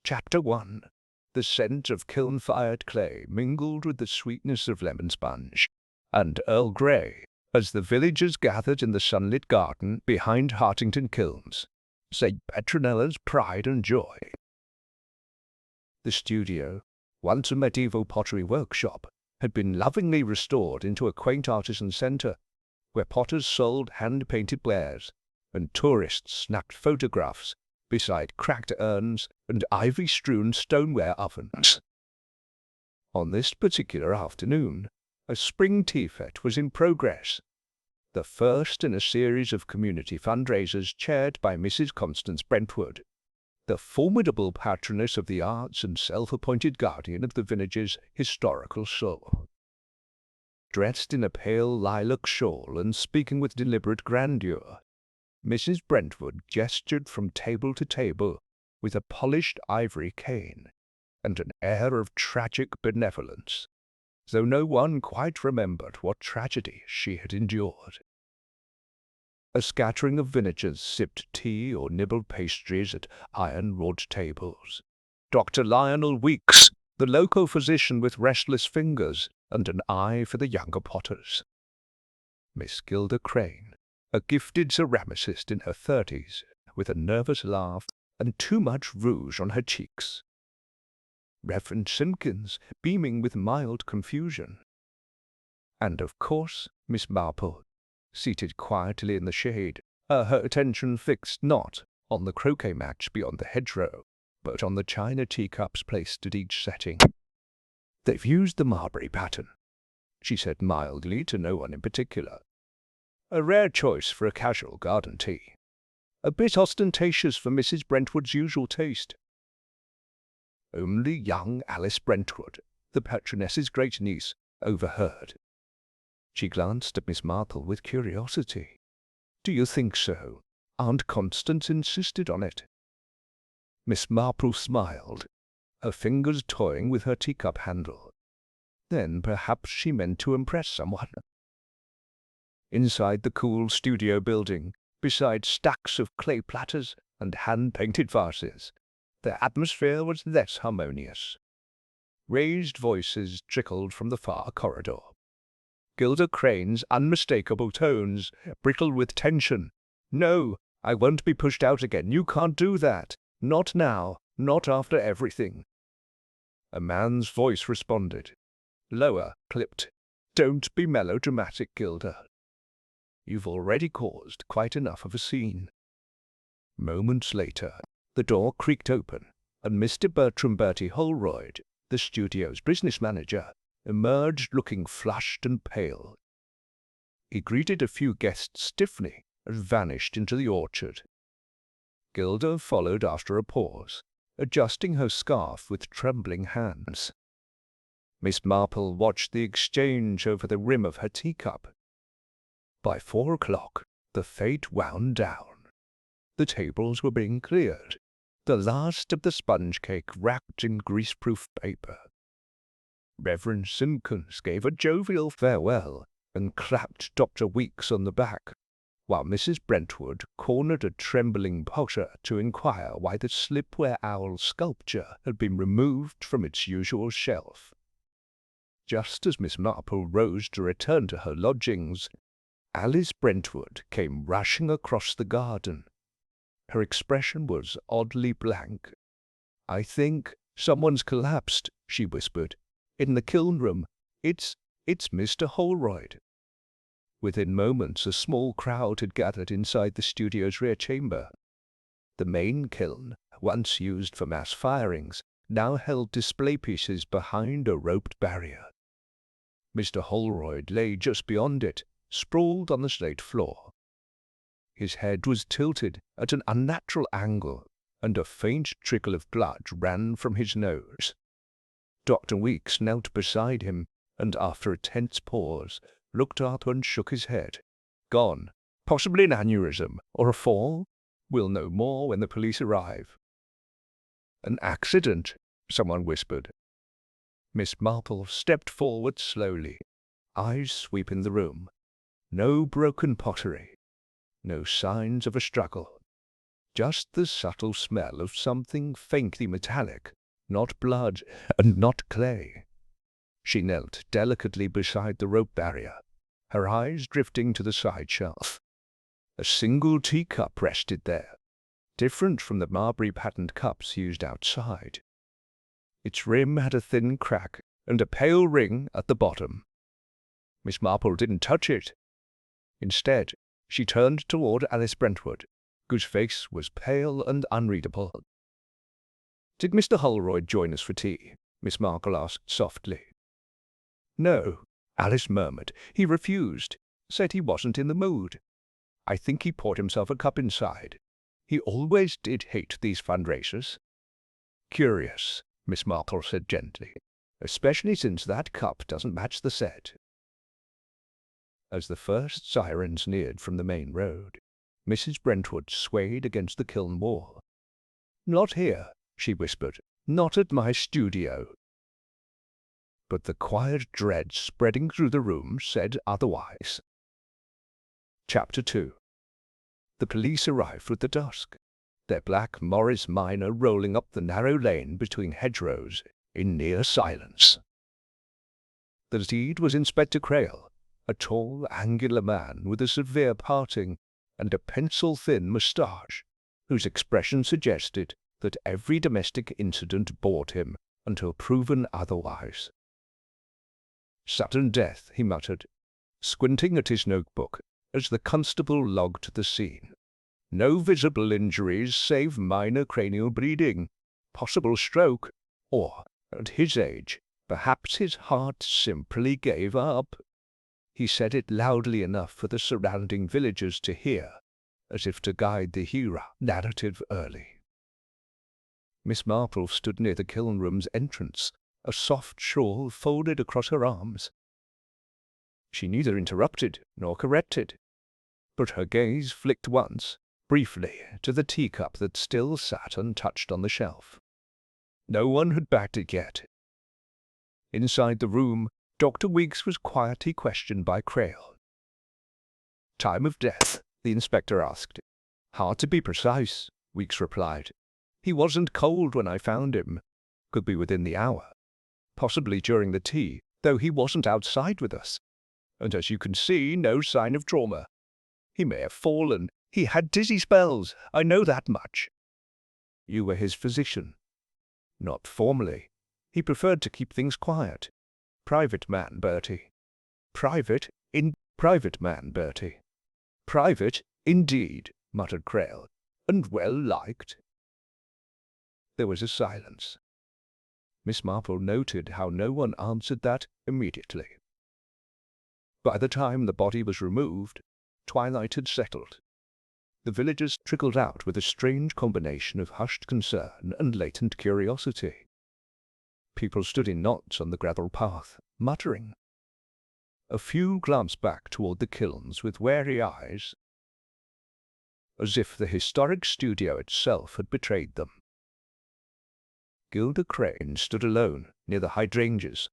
Chapter 1. The scent of kiln-fired clay mingled with the sweetness of lemon sponge and Earl Grey as the villagers gathered in the sunlit garden behind Hartington Kilns, St. Petronella's pride and joy. The studio, once a medieval pottery workshop, had been lovingly restored into a quaint artisan centre, where potters sold hand-painted wares and tourists snapped photographs beside cracked urns and ivy-strewn stoneware ovens. On this particular afternoon, a spring tea fete was in progress, the first in a series of community fundraisers chaired by Mrs. Constance Brentwood, the formidable patroness of the arts and self-appointed guardian of the village's historical soul. Dressed in a pale lilac shawl and speaking with deliberate grandeur, Mrs. Brentwood gestured from table to table with a polished ivory cane and an air of tragic benevolence, though no one quite remembered what tragedy she had endured. A scattering of villagers sipped tea or nibbled pastries at iron-wrought tables. Dr. Lionel Weeks, the local physician with restless fingers and an eye for the younger potters. Miss Gilda Crane, a gifted ceramicist in her 30s, with a nervous laugh and too much rouge on her cheeks. Reverend Simpkins, beaming with mild confusion. And, of course, Miss Marple, seated quietly in the shade, her attention fixed not on the croquet match beyond the hedgerow, but on the china teacups placed at each setting. "They've used the Marbury pattern," she said mildly to no one in particular. "A rare choice for a casual garden tea. A bit ostentatious for Mrs. Brentwood's usual taste." Only young Alice Brentwood, the patroness's great-niece, overheard. She glanced at Miss Marple with curiosity. "Do you think so? Aunt Constance insisted on it." Miss Marple smiled, her fingers toying with her teacup handle. Then perhaps she meant to impress someone. Inside the cool studio building, beside stacks of clay platters and hand-painted vases, the atmosphere was less harmonious. Raised voices trickled from the far corridor. Gilda Crane's unmistakable tones brittled with tension. "No, I won't be pushed out again. You can't do that. Not now. Not after everything." A man's voice responded, lower, clipped. "Don't be melodramatic, Gilda. You've already caused quite enough of a scene." Moments later, the door creaked open, and Mr. Bertram Bertie Holroyd, the studio's business manager, emerged looking flushed and pale. He greeted a few guests stiffly and vanished into the orchard. Gilda followed after a pause, adjusting her scarf with trembling hands. Miss Marple watched the exchange over the rim of her teacup. By 4 o'clock, the fete wound down. The tables were being cleared, the last of the sponge cake wrapped in greaseproof paper. Reverend Simpkins gave a jovial farewell and clapped Dr. Weeks on the back, while Mrs. Brentwood cornered a trembling potter to inquire why the slipware owl sculpture had been removed from its usual shelf. Just as Miss Marple rose to return to her lodgings, Alice Brentwood came rushing across the garden. Her expression was oddly blank. "I think someone's collapsed," she whispered. "In the kiln room. It's Mr. Holroyd." Within moments, a small crowd had gathered inside the studio's rear chamber. The main kiln, once used for mass firings, now held display pieces behind a roped barrier. Mr. Holroyd lay just beyond it, sprawled on the slate floor. His head was tilted at an unnatural angle, and a faint trickle of blood ran from his nose. Dr. Weeks knelt beside him, and after a tense pause, looked up and shook his head. "Gone. Possibly an aneurysm, or a fall. We'll know more when the police arrive." "An accident," someone whispered. Miss Marple stepped forward slowly, eyes sweeping the room. No broken pottery, no signs of a struggle, just the subtle smell of something faintly metallic, not blood and not clay. She knelt delicately beside the rope barrier, her eyes drifting to the side shelf. A single teacup rested there, different from the Marbury-patterned cups used outside. Its rim had a thin crack and a pale ring at the bottom. Miss Marple didn't touch it. Instead, she turned toward Alice Brentwood, whose face was pale and unreadable. "Did Mr. Holroyd join us for tea?" Miss Marple asked softly. "No," Alice murmured. "He refused. Said he wasn't in the mood. I think he poured himself a cup inside. He always did hate these fundraisers." "Curious," Miss Marple said gently, "especially since that cup doesn't match the set." As the first sirens neared from the main road, Mrs. Brentwood swayed against the kiln wall. "Not here," she whispered. "Not at my studio." But the quiet dread spreading through the room said otherwise. Chapter 2. The police arrived with the dusk, their black Morris Minor rolling up the narrow lane between hedgerows in near silence. The lead was Inspector Crail, a tall, angular man with a severe parting and a pencil-thin moustache, whose expression suggested that every domestic incident bored him until proven otherwise. "Sudden death," he muttered, squinting at his notebook as the constable logged the scene. "No visible injuries save minor cranial bleeding, possible stroke, or, at his age, perhaps his heart simply gave up." He said it loudly enough for the surrounding villagers to hear, as if to guide the hero narrative early. Miss Marple stood near the kiln room's entrance, a soft shawl folded across her arms. She neither interrupted nor corrected, but her gaze flicked once, briefly, to the teacup that still sat untouched on the shelf. No one had bagged it yet. Inside the room, Dr. Weeks was quietly questioned by Crail. "Time of death?" the inspector asked. "Hard to be precise," Weeks replied. "He wasn't cold when I found him. Could be within the hour. Possibly during the tea, though he wasn't outside with us. And as you can see, no sign of trauma. He may have fallen. He had dizzy spells, I know that much." "You were his physician?" "Not formally. He preferred to keep things quiet. Private man, Bertie." Private man, Bertie." "Private, indeed," muttered Crail. "And well liked." There was a silence. Miss Marple noted how no one answered that immediately. By the time the body was removed, twilight had settled. The villagers trickled out with a strange combination of hushed concern and latent curiosity. People stood in knots on the gravel path, muttering. A few glanced back toward the kilns with wary eyes, as if the historic studio itself had betrayed them. Gilda Crane stood alone near the hydrangeas,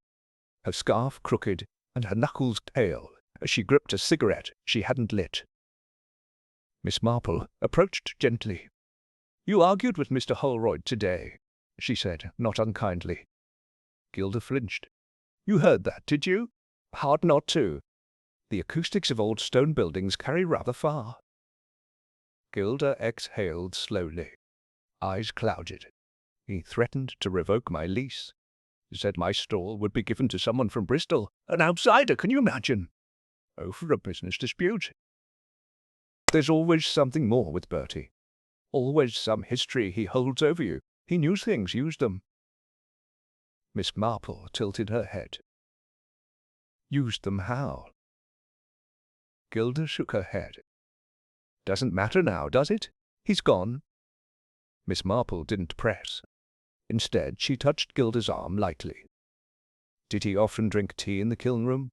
her scarf crooked and her knuckles pale as she gripped a cigarette she hadn't lit. Miss Marple approached gently. "You argued with Mr. Holroyd today," she said, not unkindly. Gilda flinched. "You heard that, did you? Hard not to. The acoustics of old stone buildings carry rather far." Gilda exhaled slowly, eyes clouded. "He threatened to revoke my lease. He said my stall would be given to someone from Bristol, an outsider, can you imagine? Over a business dispute. There's always something more with Bertie. Always some history he holds over you. He knew things, used them." Miss Marple tilted her head. "Used them how?" Gilda shook her head. "Doesn't matter now, does it? He's gone." Miss Marple didn't press. Instead, she touched Gilda's arm lightly. "Did he often drink tea in the kiln room?"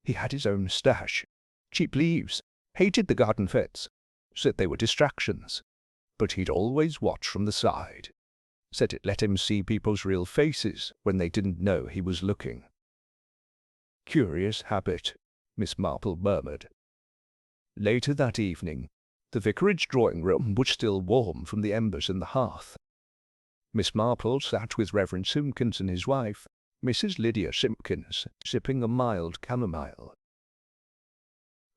"He had his own stash. Cheap leaves. Hated the garden fetes. Said they were distractions. But he'd always watch from the side. Said it let him see people's real faces when they didn't know he was looking." "Curious habit," Miss Marple murmured. Later that evening, The vicarage drawing-room was still warm from the embers in the hearth. Miss Marple sat with Reverend Simpkins and his wife, Mrs. Lydia Simpkins, sipping a mild chamomile.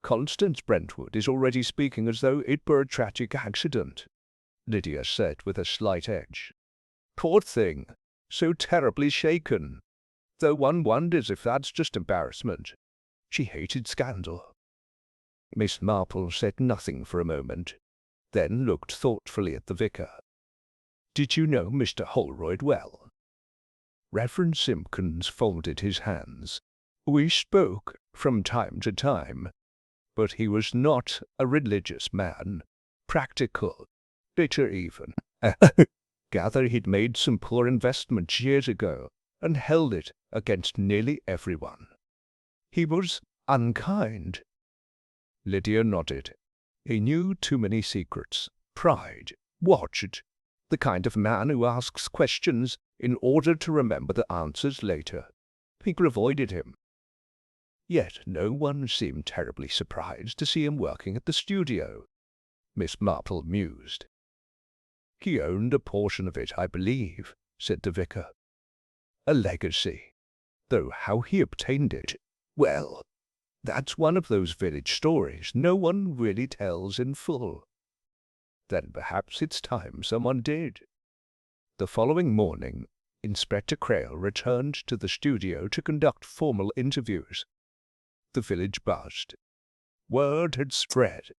"Constance Brentwood is already speaking as though it were a tragic accident," Lydia said with a slight edge. "Poor thing, so terribly shaken, though one wonders if that's just embarrassment. She hated scandal." Miss Marple said nothing for a moment, then looked thoughtfully at the vicar. "Did you know Mr. Holroyd well?" Reverend Simpkins folded his hands. "We spoke from time to time, but he was not a religious man. Practical, bitter even. Gather he'd made some poor investments years ago and held it against nearly everyone. He was unkind." Lydia nodded. "He knew too many secrets. Pride. Watched. The kind of man who asks questions in order to remember the answers later. People avoided him. Yet no one seemed terribly surprised to see him working at the studio," Miss Marple mused. "He owned a portion of it, I believe," said the vicar. "A legacy. Though how he obtained it, well, that's one of those village stories no one really tells in full. Then perhaps it's time someone did." The following morning, Inspector Quarrel returned to the studio to conduct formal interviews. The village buzzed. Word had spread.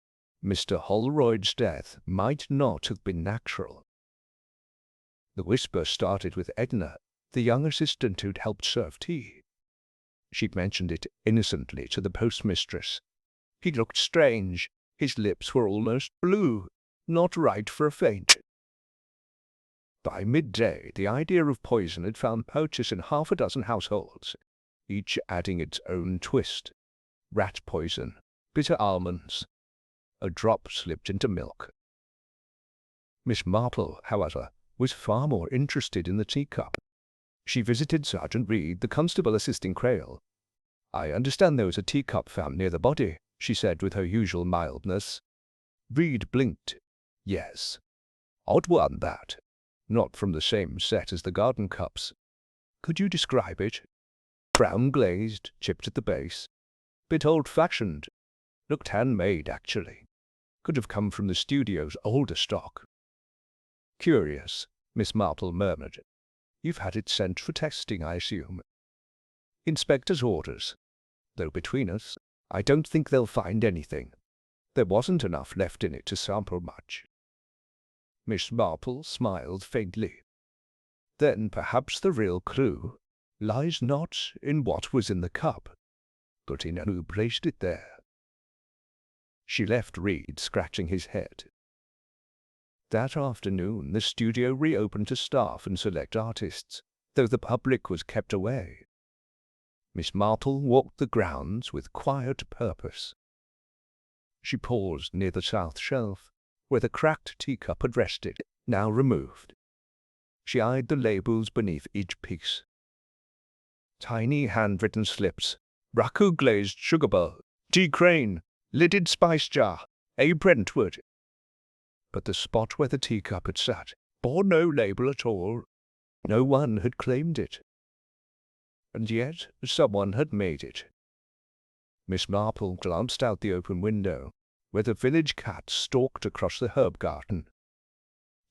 Mr. Holroyd's death might not have been natural. The whisper started with Edna, the young assistant who'd helped serve tea. She'd mentioned it innocently to the postmistress. He looked strange. His lips were almost blue, not right for a faint. By midday, the idea of poison had found purchase in half a dozen households, each adding its own twist. Rat poison, bitter almonds. A drop slipped into milk. Miss Marple, however, was far more interested in the teacup. She visited Sergeant Reed, the constable assisting Quarrel. "I understand there was a teacup found near the body," she said with her usual mildness. Reed blinked. "Yes. Odd one, that. Not from the same set as the garden cups. Could you describe it?" "Brown glazed, chipped at the base. Bit old-fashioned. Looked handmade, actually. Could have come from the studio's older stock." "Curious," Miss Marple murmured. "You've had it sent for testing, I assume." "Inspector's orders. Though between us, I don't think they'll find anything. There wasn't enough left in it to sample much." Miss Marple smiled faintly. "Then perhaps the real clue lies not in what was in the cup, but in who placed it there." She left Reed scratching his head. That afternoon the studio reopened to staff and select artists, though the public was kept away. Miss Marple walked the grounds with quiet purpose. She paused near the south shelf, where the cracked teacup had rested, now removed. She eyed the labels beneath each piece. Tiny handwritten slips: Raku glazed sugar bowl, G. Crane, lidded spice jar, A. Brentwood. But the spot where the teacup had sat bore no label at all. No one had claimed it. And yet someone had made it. Miss Marple glanced out the open window, where the village cat stalked across the herb garden.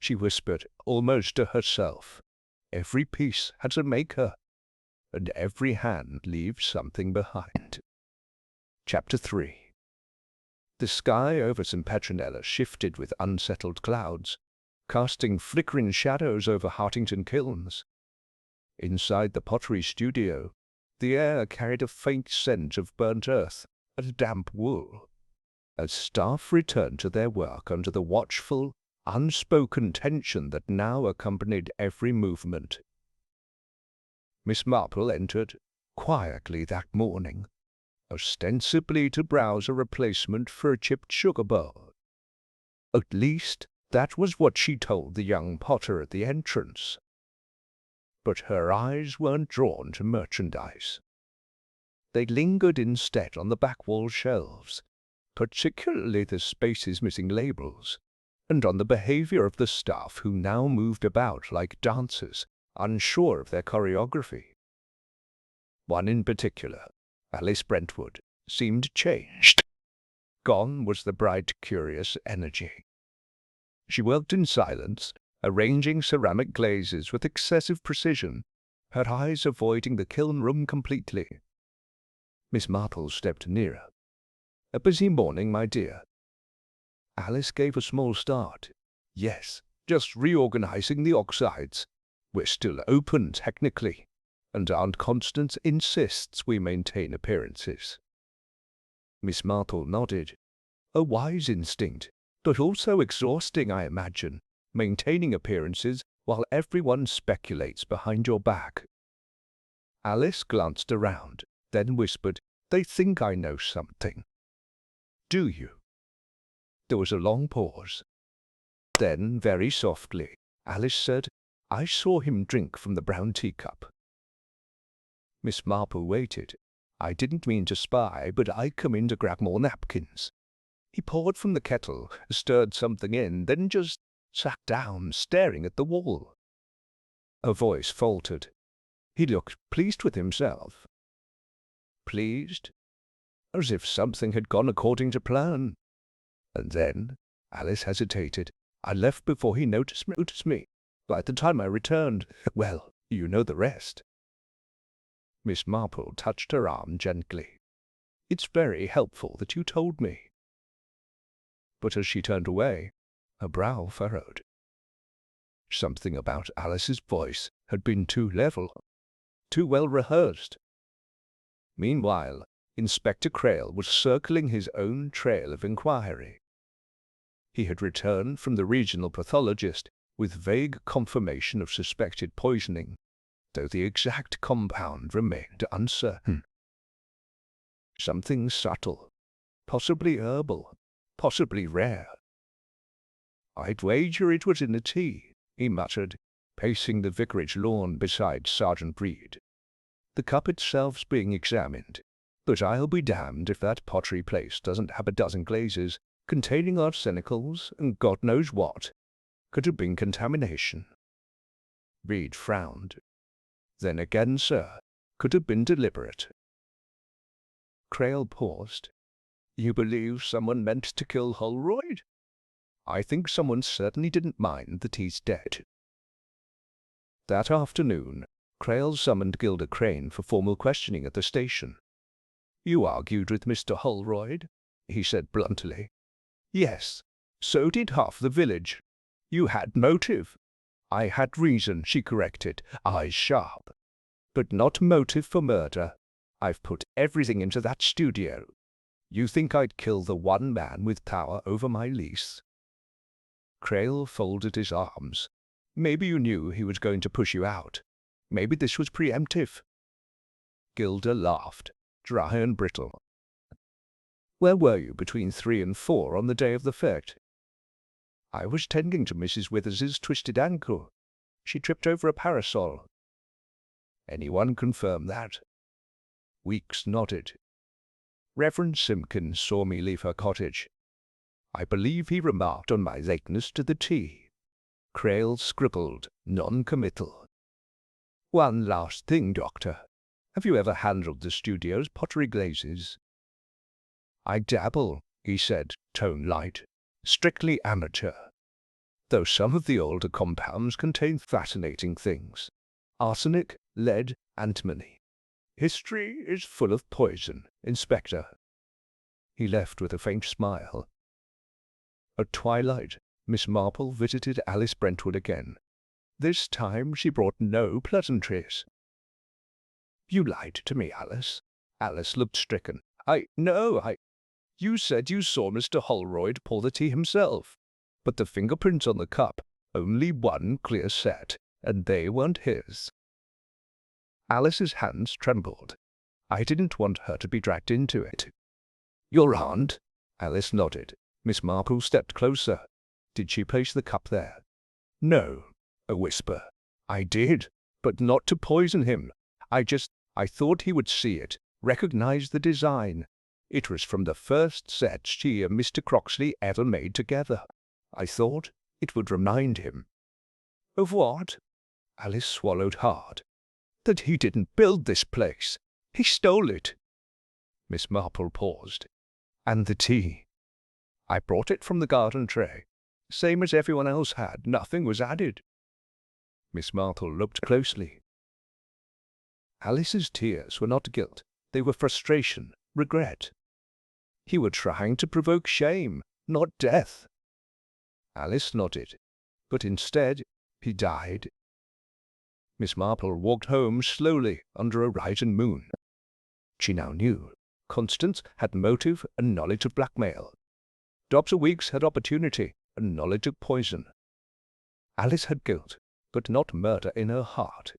She whispered, almost to herself, "Every piece has a maker, and every hand leaves something behind." Chapter 3. The sky over St. Petronella shifted with unsettled clouds, casting flickering shadows over Hartington Kilns. Inside the pottery studio, the air carried a faint scent of burnt earth and damp wool, as staff returned to their work under the watchful, unspoken tension that now accompanied every movement. Miss Marple entered quietly that morning, ostensibly to browse a replacement for a chipped sugar bowl. At least, that was what she told the young potter at the entrance. But her eyes weren't drawn to merchandise. They lingered instead on the back wall shelves, particularly the spaces missing labels, and on the behavior of the staff who now moved about like dancers, unsure of their choreography. One in particular, Alice Brentwood, seemed changed. Gone was the bright, curious energy. She worked in silence, arranging ceramic glazes with excessive precision, her eyes avoiding the kiln room completely. Miss Marple stepped nearer. "A busy morning, my dear." Alice gave a small start. "Yes, just reorganizing the oxides. We're still open, technically, and Aunt Constance insists we maintain appearances." Miss Marple nodded. "A wise instinct, but also exhausting, I imagine, maintaining appearances while everyone speculates behind your back." Alice glanced around, then whispered, "They think I know something." "Do you?" There was a long pause. Then, very softly, Alice said, "I saw him drink from the brown teacup." Miss Marple waited. "I didn't mean to spy, but I come in to grab more napkins." He poured from the kettle, stirred something in, then just sat down, staring at the wall. Her voice faltered. He looked pleased with himself. Pleased? As if something had gone according to plan. And then, Alice hesitated. "I left before he noticed me. By the time I returned, well, you know the rest." Miss Marple touched her arm gently. "It's very helpful that you told me." But as she turned away, her brow furrowed. Something about Alice's voice had been too level, too well rehearsed. Meanwhile, Inspector Crail was circling his own trail of inquiry. He had returned from the regional pathologist with vague confirmation of suspected poisoning, though the exact compound remained uncertain. Something subtle, possibly herbal, possibly rare. "I'd wager it was in the tea," he muttered, pacing the vicarage lawn beside Sergeant Reed. "The cup itself's being examined, but I'll be damned if that pottery place doesn't have a dozen glazes containing arsenicals and God knows what. Could have been contamination." Reed frowned. "Then again, sir, could have been deliberate." Crail paused. "You believe someone meant to kill Holroyd?" "I think someone certainly didn't mind that he's dead." That afternoon, Crail summoned Gilda Crane for formal questioning at the station. "You argued with Mr. Holroyd?" he said bluntly. "Yes, so did half the village. You had motive." "I had reason," she corrected, eyes sharp. "But not motive for murder. I've put everything into that studio. You think I'd kill the one man with power over my lease?" Crail folded his arms. "Maybe you knew he was going to push you out. Maybe this was preemptive." Gilda laughed, dry and brittle. "Where were you between 3 and 4 on the day of the fete?" "I was tending to Mrs. Withers's twisted ankle. She tripped over a parasol." "Anyone confirm that?" Weeks nodded. "Reverend Simpkins saw me leave her cottage. I believe he remarked on my lateness to the tea." Crail scribbled, non-committal. "One last thing, Doctor. Have you ever handled the studio's pottery glazes?" "I dabble," he said, tone light. "Strictly amateur. Though some of the older compounds contain fascinating things. Arsenic, lead, antimony. History is full of poison, Inspector." He left with a faint smile. At twilight, Miss Marple visited Alice Brentwood again. This time she brought no pleasantries. "You lied to me, Alice." Alice looked stricken. You said you saw Mr. Holroyd pour the tea himself, but the fingerprints on the cup, only one clear set, and they weren't his." Alice's hands trembled. I didn't want her to be dragged into it. "Your aunt?" Alice nodded. Miss Marple stepped closer. "Did she place the cup there?" "No." A whisper. "I did, but not to poison him. I thought he would see it, recognize the design. It was from the first set she and Mr. Croxley ever made together. I thought it would remind him. Of what? Alice swallowed hard. That he didn't build this place. He stole it. Miss Marple paused. And the tea. I brought it from the garden tray. Same as everyone else had. Nothing was added. Miss Marple looked closely. Alice's tears were not guilt. They were frustration, regret. He was trying to provoke shame, not death. Alice nodded, but instead he died. Miss Marple walked home slowly under a rising moon. She now knew Constance had motive and knowledge of blackmail. Dr. Weeks had opportunity and knowledge of poison. Alice had guilt, but not murder in her heart.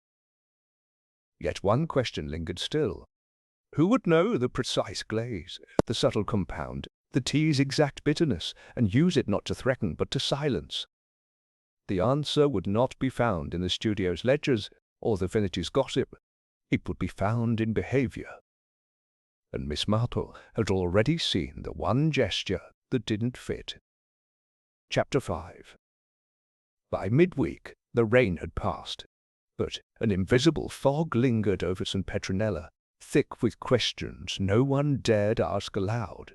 Yet one question lingered still. Who would know the precise glaze, the subtle compound, the tea's exact bitterness, and use it not to threaten but to silence? The answer would not be found in the studio's ledgers or the village's gossip. It would be found in behaviour. And Miss Marple had already seen the one gesture that didn't fit. Chapter 5. By midweek the rain had passed, but an invisible fog lingered over St. Petronella, thick with questions no one dared ask aloud.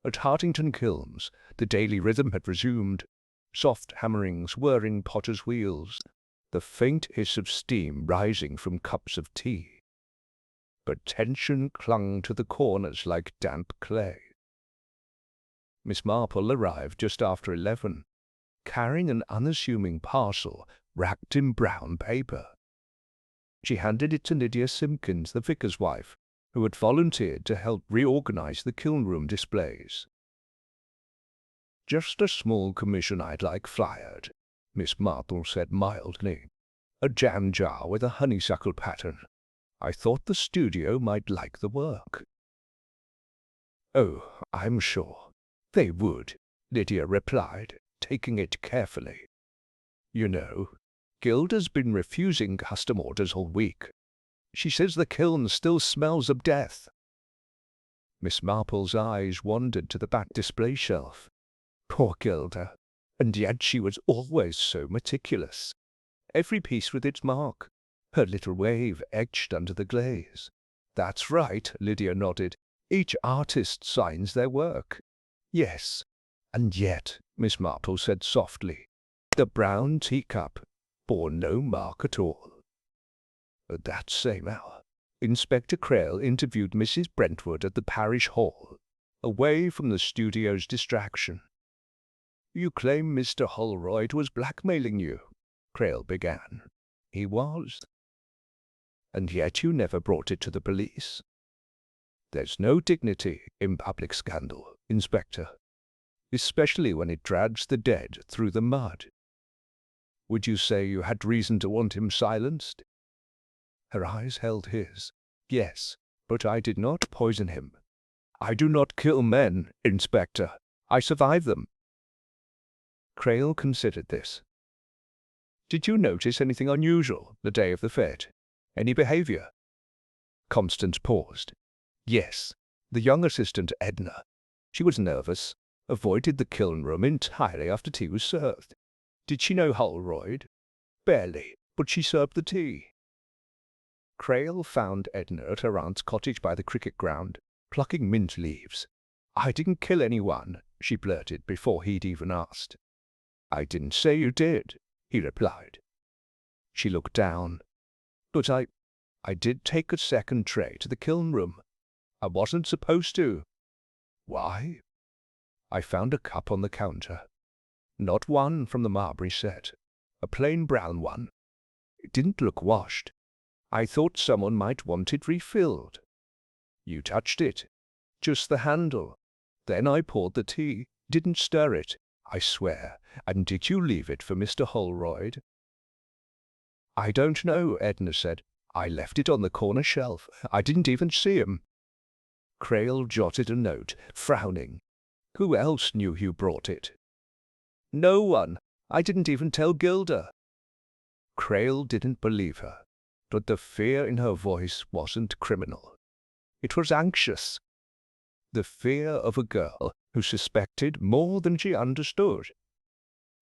At Hartington Kilns the daily rhythm had resumed, soft hammerings whirring potters' wheels, the faint hiss of steam rising from cups of tea. But tension clung to the corners like damp clay. Miss Marple arrived just after 11, carrying an unassuming parcel wrapped in brown paper. She handed it to Lydia Simpkins, the vicar's wife, who had volunteered to help reorganize the kiln room displays. "Just a small commission I'd like flyered," Miss Marple said mildly. "A jam jar with a honeysuckle pattern. I thought the studio might like the work." "Oh, I'm sure they would," Lydia replied, taking it carefully. "You know, Gilda's been refusing custom orders all week. She says the kiln still smells of death." Miss Marple's eyes wandered to the back display shelf. Poor Gilda, and yet she was always so meticulous. Every piece with its mark, her little wave etched under the glaze. "That's right," Lydia nodded. "Each artist signs their work." "Yes, and yet," Miss Marple said softly, "the brown teacup bore no mark at all." At that same hour, Inspector Quarrel interviewed Mrs. Brentwood at the parish hall, away from the studio's distraction. "You claim Mr. Holroyd was blackmailing you," Quarrel began. "He was." "And yet you never brought it to the police." "There's no dignity in public scandal, Inspector, especially when it drags the dead through the mud." "Would you say you had reason to want him silenced?" Her eyes held his. "Yes, but I did not poison him. I do not kill men, Inspector. I survive them." Quarrel considered this. "Did you notice anything unusual the day of the fete? Any behaviour?" Constance paused. "Yes, the young assistant Edna. She was nervous, avoided the kiln room entirely after tea was served." "Did she know Holroyd?" "Barely, but she served the tea." Quarrel found Edna at her aunt's cottage by the cricket ground, plucking mint leaves. "I didn't kill anyone," she blurted before he'd even asked. "I didn't say you did," he replied. She looked down. "But I did take a second tray to the kiln room. I wasn't supposed to." "Why?" "I found a cup on the counter. Not one from the Marbury set. A plain brown one. It didn't look washed. I thought someone might want it refilled." "You touched it?" "Just the handle. Then I poured the tea. Didn't stir it, I swear. And did you leave it for Mr. Holroyd?" "I don't know," Edna said. "I left it on the corner shelf. I didn't even see him." Quarrel jotted a note, frowning. "Who else knew you brought it?" "No one. I didn't even tell Gilda." Quarrel didn't believe her, but the fear in her voice wasn't criminal. It was anxious. the fear of a girl who suspected more than she understood.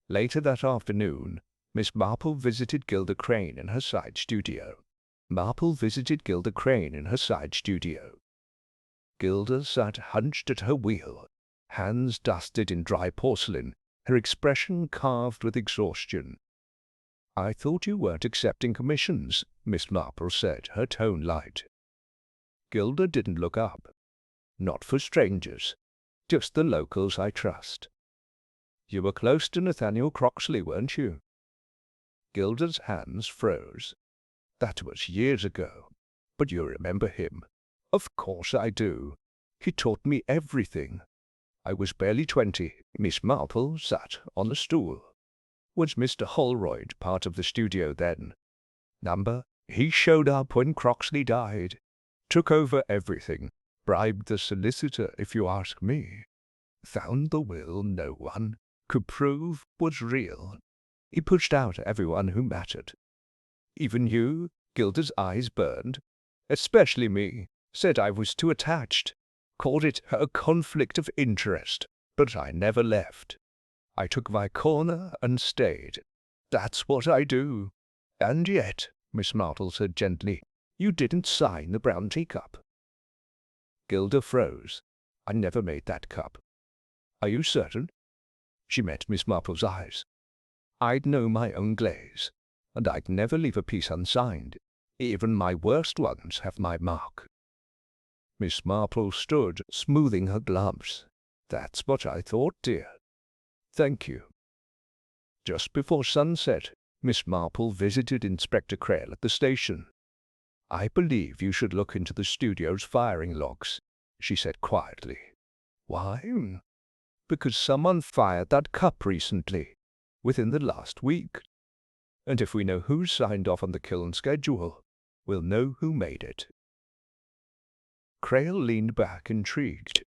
Later that afternoon, Miss Marple visited Gilda Crane in her side studio. Gilda sat hunched at her wheel, hands dusted in dry porcelain, her expression carved with exhaustion. "I thought you weren't accepting commissions," Miss Marple said, her tone light. Gilda didn't look up. "Not for strangers, just the locals I trust." "You were close to Nathaniel Croxley, weren't you?" Gilda's hands froze. "That was years ago. But you remember him?" "Of course I do. He taught me everything. I was barely 20. Miss Marple sat on a stool. "Was Mr. Holroyd part of the studio then?" "Number? He showed up when Croxley died. Took over everything. Bribed the solicitor, if you ask me. Found the will no one could prove was real. He pushed out everyone who mattered." "Even you?" Gilda's eyes burned. "Especially me. Said I was too attached. Called it a conflict of interest. But I never left. I took my corner and stayed. That's what I do." "And yet," Miss Marple said gently, "you didn't sign the brown teacup." Gilda froze. "I never made that cup." "Are you certain?" She met Miss Marple's eyes. "I'd know my own glaze, and I'd never leave a piece unsigned. Even my worst ones have my mark." Miss Marple stood, smoothing her gloves. "That's what I thought, dear. Thank you." Just before sunset, Miss Marple visited Inspector Crale at the station. "I believe you should look into the studio's firing logs," she said quietly. "Why?" "Because someone fired that cup recently, within the last week. And if we know who signed off on the kiln schedule, we'll know who made it." Crale leaned back, intrigued.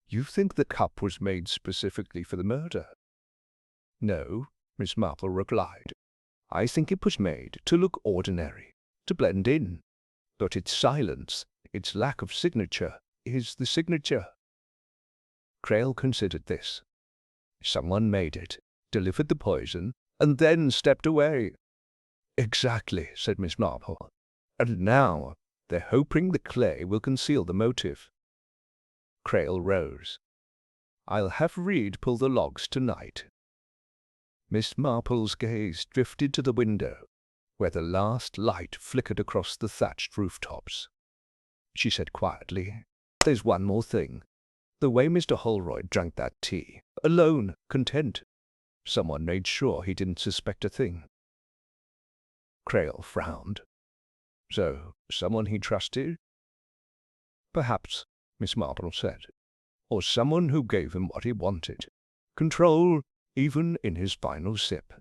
"You think the cup was made specifically for the murder?" "No," Miss Marple replied. "I think it was made to look ordinary, to blend in. But its silence, its lack of signature, is the signature." Crale considered this. "Someone made it, delivered the poison, and then stepped away." "Exactly," said Miss Marple. "And now they're hoping the clay will conceal the motive." Crale rose. "I'll have Reed pull the logs tonight." Miss Marple's gaze drifted to the window, where the last light flickered across the thatched rooftops. She said quietly, "There's one more thing. The way Mr. Holroyd drank that tea, alone, content. Someone made sure he didn't suspect a thing." Crale frowned. "So, someone he trusted?" "Perhaps," Miss Marple said. "Or someone who gave him what he wanted. Control, even in his final sip."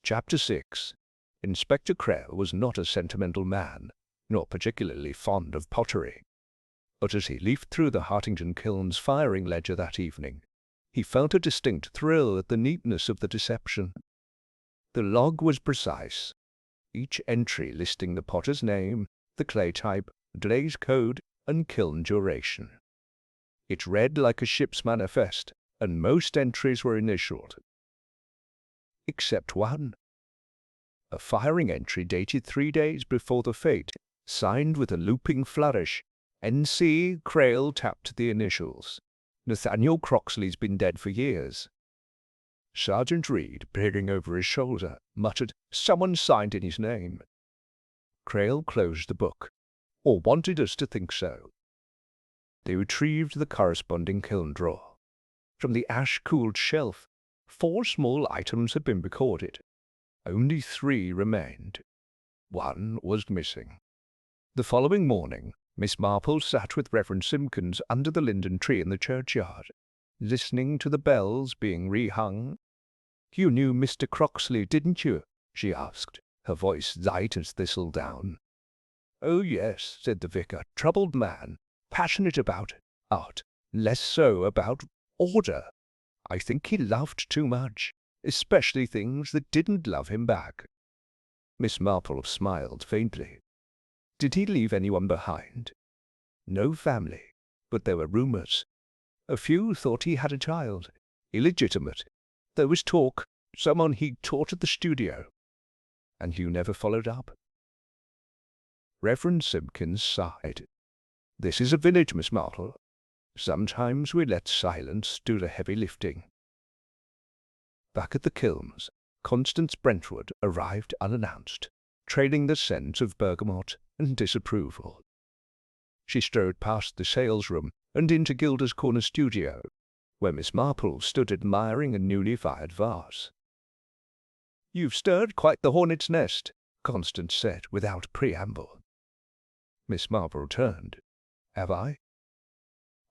Chapter 6. Inspector Crale was not a sentimental man, nor particularly fond of pottery. But as he leafed through the Hartington Kiln's firing ledger that evening, he felt a distinct thrill at the neatness of the deception. The log was precise, each entry listing the potter's name, the clay type, glaze code, and kiln duration. It read like a ship's manifest, and most entries were initialed. Except one. A firing entry dated 3 days before the fate, signed with a looping flourish. N.C. Crale tapped the initials. "Nathaniel Croxley's been dead for years." Sergeant Reed, peering over his shoulder, muttered, "Someone signed in his name." Crale closed the book, or wanted us to think so. They retrieved the corresponding kiln drawer. From the ash-cooled shelf, 4 small items had been recorded. Only 3 remained. 1 was missing. The following morning, Miss Marple sat with Reverend Simpkins under the linden tree in the churchyard, listening to the bells being rehung. "You knew Mr. Croxley, didn't you?" she asked, her voice light as thistledown. "Oh, yes," said the vicar. "Troubled man, passionate about art, less so about order. I think he loved too much, especially things that didn't love him back." Miss Marple smiled faintly. "Did he leave anyone behind?" "No family. but there were rumors. A few thought he had a child, illegitimate. There was talk, someone he taught at the studio. And you never followed up. Reverend Simpkins sighed. This is a village, Miss Marple. Sometimes we let silence do the heavy lifting. Back at the kilns, Constance Brentwood arrived unannounced, trailing the scent of bergamot and disapproval. She strode past the salesroom and into Gilda's corner studio, where Miss Marple stood admiring a newly fired vase. "You've stirred quite the hornet's nest," Constance said without preamble. Miss Marple turned. "Have I?"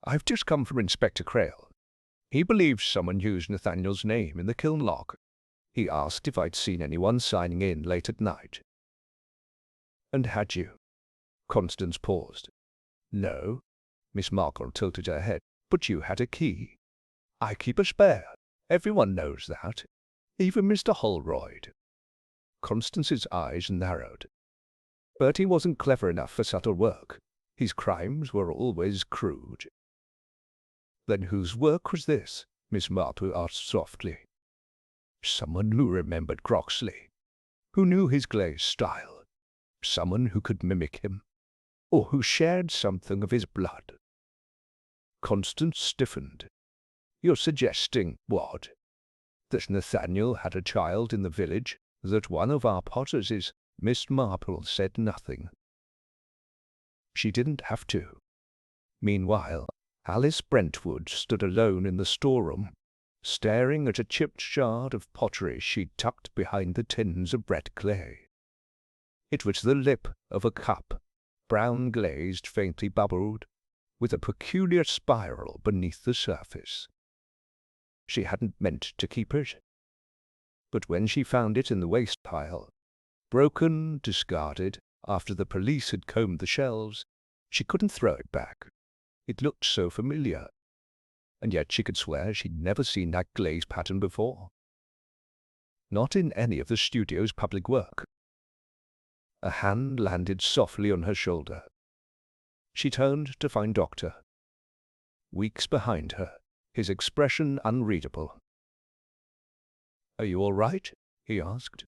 "I've just come from Inspector Crail. He believes someone used Nathaniel's name in the kiln log. He asked if I'd seen anyone signing in late at night." "And had you?" Constance paused. "No." Miss Marple tilted her head. "But you had a key." "I keep a spare. Everyone knows that. Even Mr. Holroyd." Constance's eyes narrowed. Bertie wasn't clever enough for subtle work. His crimes were always crude. "Then whose work was this?" Miss Marple asked softly. "Someone who remembered Croxley, who knew his glazed style, someone who could mimic him, or who shared something of his blood." Constance stiffened. "You're suggesting what? That Nathaniel had a child in the village, that one of our potters is—" Miss Marple said nothing. She didn't have to. Meanwhile, Alice Brentwood stood alone in the storeroom, staring at a chipped shard of pottery she'd tucked behind the tins of red clay. It was the lip of a cup, brown glazed, faintly bubbled, with a peculiar spiral beneath the surface. She hadn't meant to keep it. But when she found it in the waste pile, broken, discarded, after the police had combed the shelves, she couldn't throw it back. It looked so familiar, and yet she could swear she'd never seen that glaze pattern before. Not in any of the studio's public work. A hand landed softly on her shoulder. She turned to find Doctor Weeks behind her, his expression unreadable. "Are you all right?" he asked.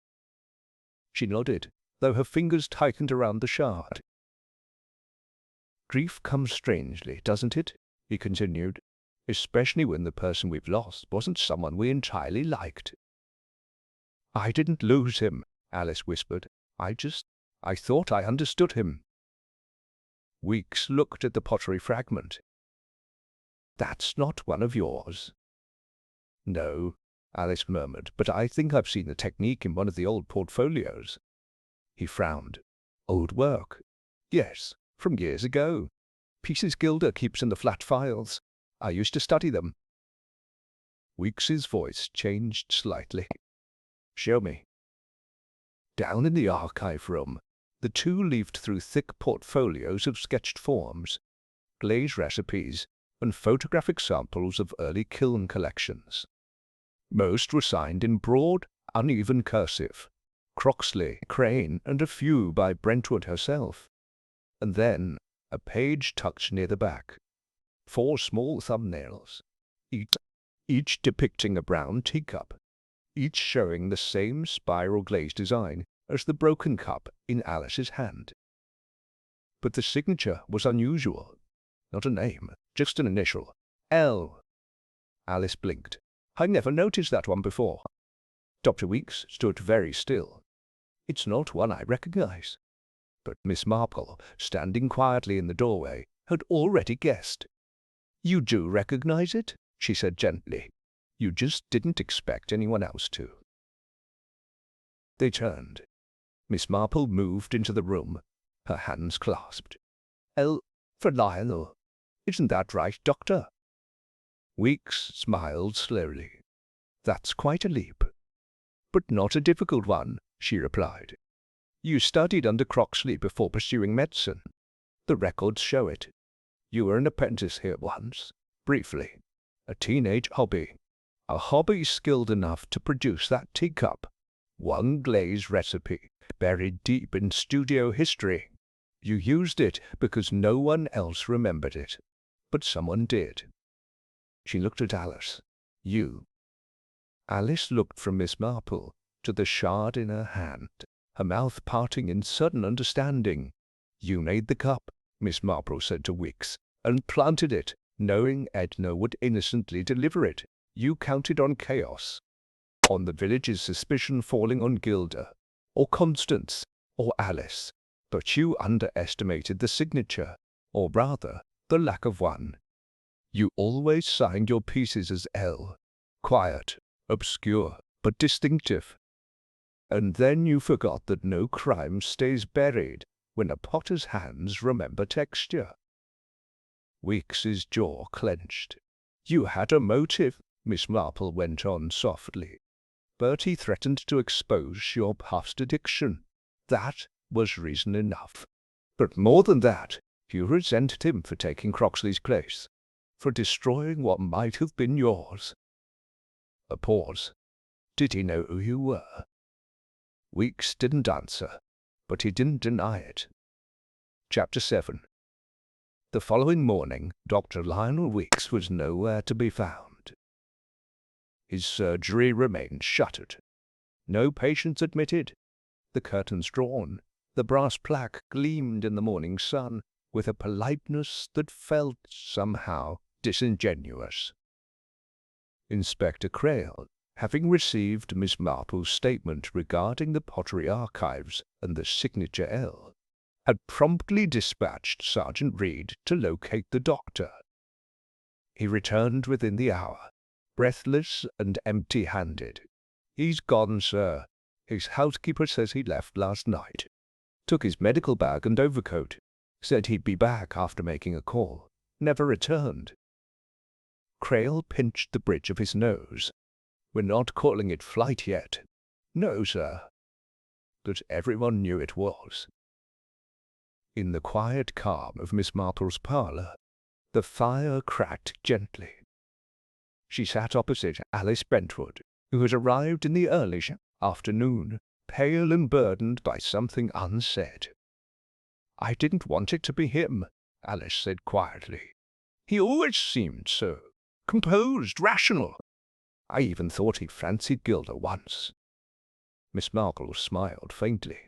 She nodded, though her fingers tightened around the shard. "Grief comes strangely, doesn't it?" he continued, "especially when the person we've lost wasn't someone we entirely liked." "I didn't lose him," Alice whispered. I thought I understood him." Weeks looked at the pottery fragment. "That's not one of yours." "No," Alice murmured, "but I think I've seen the technique in one of the old portfolios." He frowned. "Old work?" "Yes, from years ago. Pieces Gilda keeps in the flat files. I used to study them." Weeks's voice changed slightly. "Show me." Down in the archive room, the two leafed through thick portfolios of sketched forms, glaze recipes, and photographic samples of early kiln collections. Most were signed in broad, uneven cursive, Croxley, Crane, and a few by Brentwood herself. And then a page tucked near the back. 4 small thumbnails, each depicting a brown teacup, each showing the same spiral glaze design as the broken cup in Alice's hand. But the signature was unusual. Not a name, just an initial. L. Alice blinked. "I never noticed that one before." Dr. Weeks stood very still. "It's not one I recognize." But Miss Marple, standing quietly in the doorway, had already guessed. "You do recognize it?" she said gently. "You just didn't expect anyone else to." They turned. Miss Marple moved into the room, her hands clasped. "L for Lionel. Isn't that right, Doctor?" Weeks smiled slowly. "That's quite a leap." "But not a difficult one," she replied. "You studied under Croxley before pursuing medicine. The records show it. You were an apprentice here once, briefly. A teenage hobby. A hobby skilled enough to produce that teacup. One glaze recipe, buried deep in studio history. You used it because no one else remembered it. but someone did. She looked at Alice. You. Alice looked from Miss Marple to the shard in her hand, her mouth parting in sudden understanding. You made the cup, Miss Marple said to Wicks, and planted it, knowing Edna would innocently deliver it. You counted on chaos, on the village's suspicion falling on Gilda, or Constance, or Alice, but you underestimated the signature, or rather, the lack of one. You always signed your pieces as L, quiet, obscure, but distinctive. And then you forgot that no crime stays buried when a potter's hands remember texture. Weeks's jaw clenched. You had a motive, Miss Marple went on softly, but he threatened to expose your past addiction. That was reason enough. But more than that, you resented him for taking Croxley's place, for destroying what might have been yours. A pause. Did he know who you were? Weeks didn't answer, but he didn't deny it. Chapter 7. The following morning, Dr. Lionel Weeks was nowhere to be found. His surgery remained shuttered. No patients admitted. The curtains drawn, the brass plaque gleamed in the morning sun with a politeness that felt somehow disingenuous. Inspector Quarrel, having received Miss Marple's statement regarding the pottery archives and the signature L, had promptly dispatched Sergeant Reed to locate the doctor. He returned within the hour, breathless and empty-handed. He's gone, sir. His housekeeper says he left last night. Took his medical bag and overcoat. Said he'd be back after making a call. Never returned. Quarrel pinched the bridge of his nose. We're not calling it flight yet. No, sir. But everyone knew it was. In the quiet calm of Miss Marple's parlour, the fire cracked gently. She sat opposite Alice Brentwood, who had arrived in the early afternoon, pale and burdened by something unsaid. I didn't want it to be him, Alice said quietly. He always seemed so composed, rational. I even thought he fancied Gilda once. Miss Marple smiled faintly.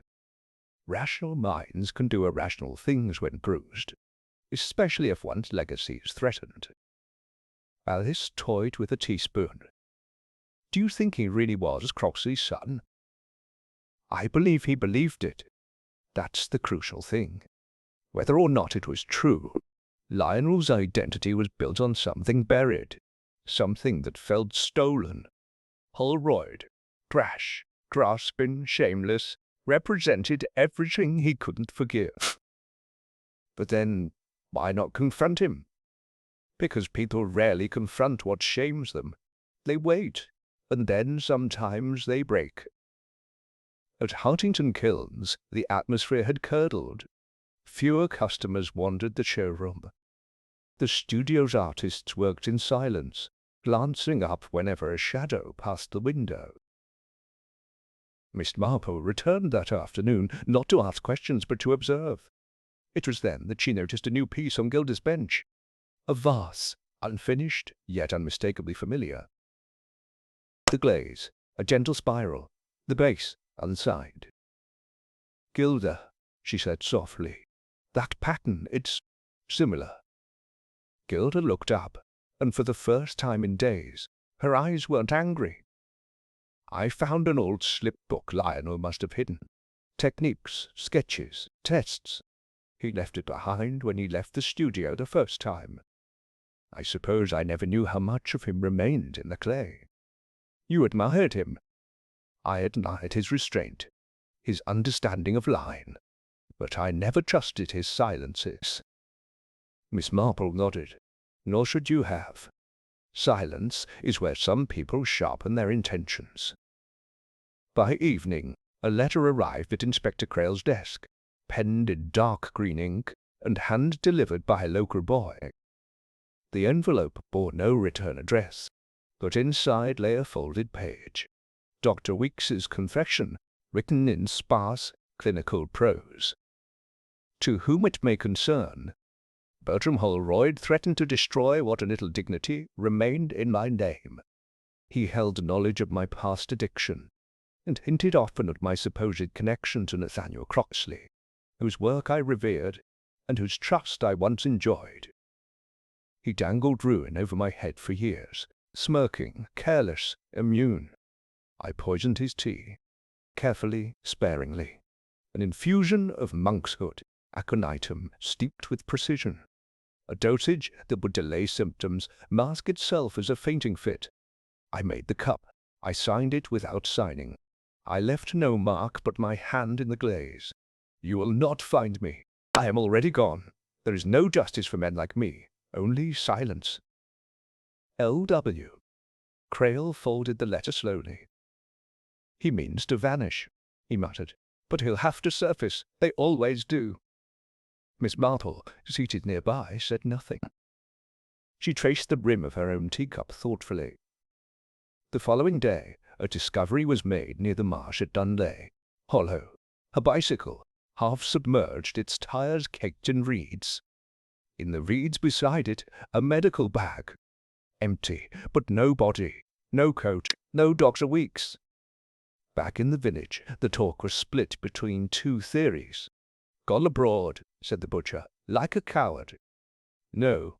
Rational minds can do irrational things when bruised, especially if one's legacy is threatened. Alice toyed with a teaspoon. Do you think he really was Croxley's son? I believe he believed it. That's the crucial thing. Whether or not it was true, Lionel's identity was built on something buried, something that felt stolen. Holroyd, brash, grasping, shameless, represented everything he couldn't forgive. But then, why not confront him? Because people rarely confront what shames them. They wait, and then sometimes they break. At Hartington Kilns, the atmosphere had curdled. Fewer customers wandered the showroom. The studio's artists worked in silence, glancing up whenever a shadow passed the window. Miss Marple returned that afternoon, not to ask questions but to observe. It was then that she noticed a new piece on Gilda's bench. A vase, unfinished, yet unmistakably familiar. The glaze, a gentle spiral, the base, unsigned. Gilda, she said softly, that pattern, it's similar. Gilda looked up, and for the first time in days, her eyes weren't angry. I found an old slip book Lionel must have hidden. Techniques, sketches, tests. He left it behind when he left the studio the first time. I suppose I never knew how much of him remained in the clay. You admired him. I admired his restraint, his understanding of line, but I never trusted his silences. Miss Marple nodded. Nor should you have. Silence is where some people sharpen their intentions. By evening, a letter arrived at Inspector Quarrel's desk, penned in dark green ink and hand-delivered by a local boy. The envelope bore no return address, but inside lay a folded page. Dr. Weeks's confession, written in sparse, clinical prose. To whom it may concern, Bertram Holroyd threatened to destroy what little dignity remained in my name. He held knowledge of my past addiction, and hinted often at my supposed connection to Nathaniel Croxley, whose work I revered and whose trust I once enjoyed. He dangled ruin over my head for years, smirking, careless, immune. I poisoned his tea, carefully, sparingly, an infusion of monkshood, aconitum steeped with precision, a dosage that would delay symptoms, mask itself as a fainting fit. I made the cup. I signed it without signing. I left no mark but my hand in the glaze. You will not find me. I am already gone. There is no justice for men like me, only silence. L.W. Quarrel folded the letter slowly. He means to vanish, he muttered, but he'll have to surface. They always do. Miss Marple, seated nearby, said nothing. She traced the brim of her own teacup thoughtfully. The following day, a discovery was made near the marsh at Dunley Hollow. A bicycle, half submerged, its tires caked in reeds. In the reeds beside it, a medical bag. Empty, but no body, no coat, no Dr. Weeks. Back in the village, the talk was split between two theories. Gone abroad, said the butcher, like a coward. No,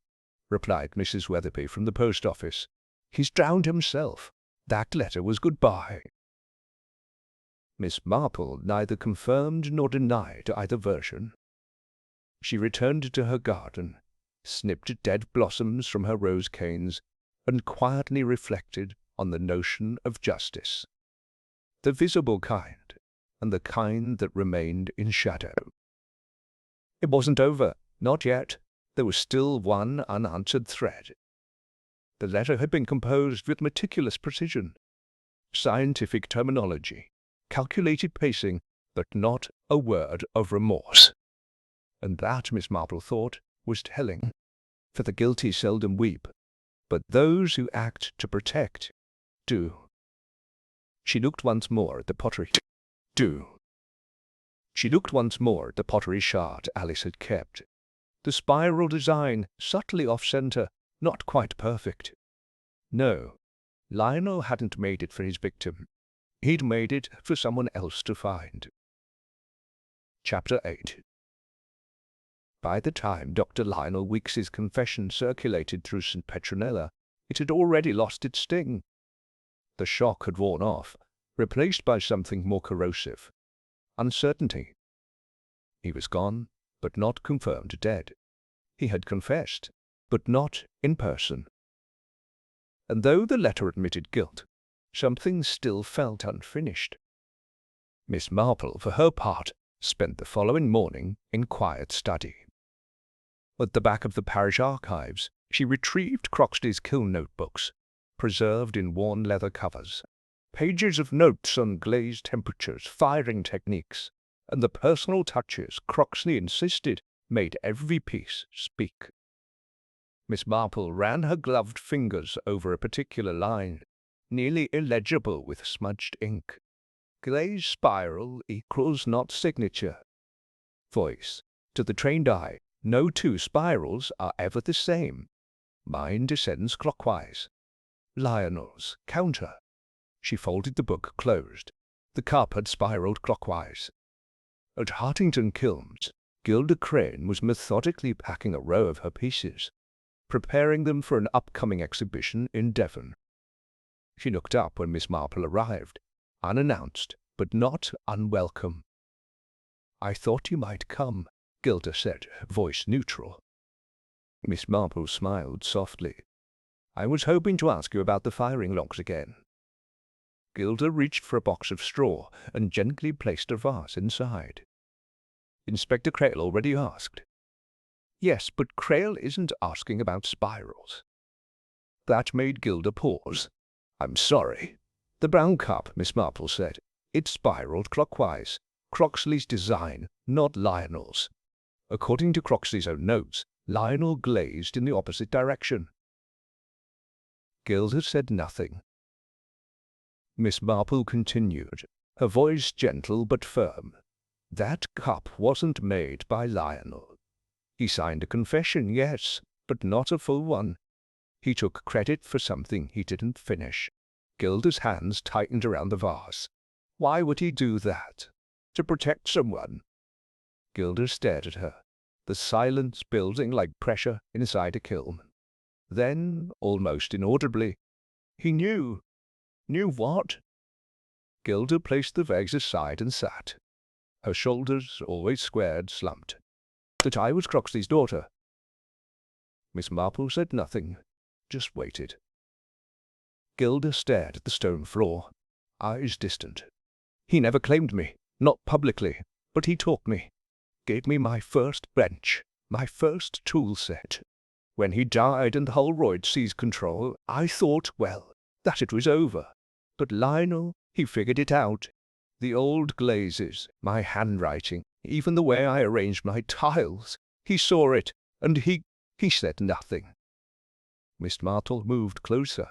replied Mrs. Weatherby from the post office. He's drowned himself. That letter was goodbye. Miss Marple neither confirmed nor denied either version. She returned to her garden, snipped dead blossoms from her rose canes, and quietly reflected on the notion of justice, the visible kind, and the kind that remained in shadow. It wasn't over, not yet. There was still one unanswered thread. The letter had been composed with meticulous precision, scientific terminology, calculated pacing, but not a word of remorse. And that, Miss Marple thought, was telling, for the guilty seldom weep, but those who act to protect do. She looked once more at the pottery. She looked once more at the pottery shard Alice had kept. The spiral design, subtly off-centre, not quite perfect. No, Lionel hadn't made it for his victim. He'd made it for someone else to find. Chapter 8. By the time Dr. Lionel Weeks's confession circulated through St. Petronella, it had already lost its sting. The shock had worn off, replaced by something more corrosive. Uncertainty. He was gone, but not confirmed dead. He had confessed, but not in person. And though the letter admitted guilt, something still felt unfinished. Miss Marple, for her part, spent the following morning in quiet study. At the back of the parish archives, she retrieved Croxley's kiln notebooks, preserved in worn leather covers, pages of notes on glazed temperatures, firing techniques, and the personal touches Croxley insisted made every piece speak. Miss Marple ran her gloved fingers over a particular line, nearly illegible with smudged ink. Glazed spiral equals not signature. Voice. To the trained eye, no two spirals are ever the same. Mine descends clockwise. Lionel's counter. She folded the book closed. The cup had spiraled clockwise. At Hartington Kilns, Gilda Crane was methodically packing a row of her pieces, preparing them for an upcoming exhibition in Devon. She looked up when Miss Marple arrived, unannounced, but not unwelcome. "I thought you might come," Gilda said, voice neutral. Miss Marple smiled softly. "I was hoping to ask you about the firing logs again." Gilda reached for a box of straw and gently placed a vase inside. "Inspector Quarrel already asked." "Yes, but Quarrel isn't asking about spirals." That made Gilda pause. "I'm sorry." "The brown cup," Miss Marple said. "It spiraled clockwise. Croxley's design, not Lionel's. According to Croxley's own notes, Lionel glazed in the opposite direction." Gilda said nothing. Miss Marple continued, her voice gentle but firm. "That cup wasn't made by Lionel. He signed a confession, yes, but not a full one. He took credit for something he didn't finish. Gilda's hands tightened around the vase. Why would he do that? To protect someone? Gilda stared at her, the silence building like pressure inside a kiln. Then, almost inaudibly, he knew. Knew what? Gilda placed the vase aside and sat. Her shoulders, always squared, slumped. That I was Croxley's daughter. Miss Marple said nothing, just waited. Gilda stared at the stone floor, eyes distant. He never claimed me, not publicly, but he taught me. Gave me my first bench, my first tool set. When he died and Holroyd seized control, I thought, well, that it was over. But Lionel, he figured it out. The old glazes, my handwriting, even the way I arranged my tiles. He saw it, and he said nothing. Miss Marple moved closer.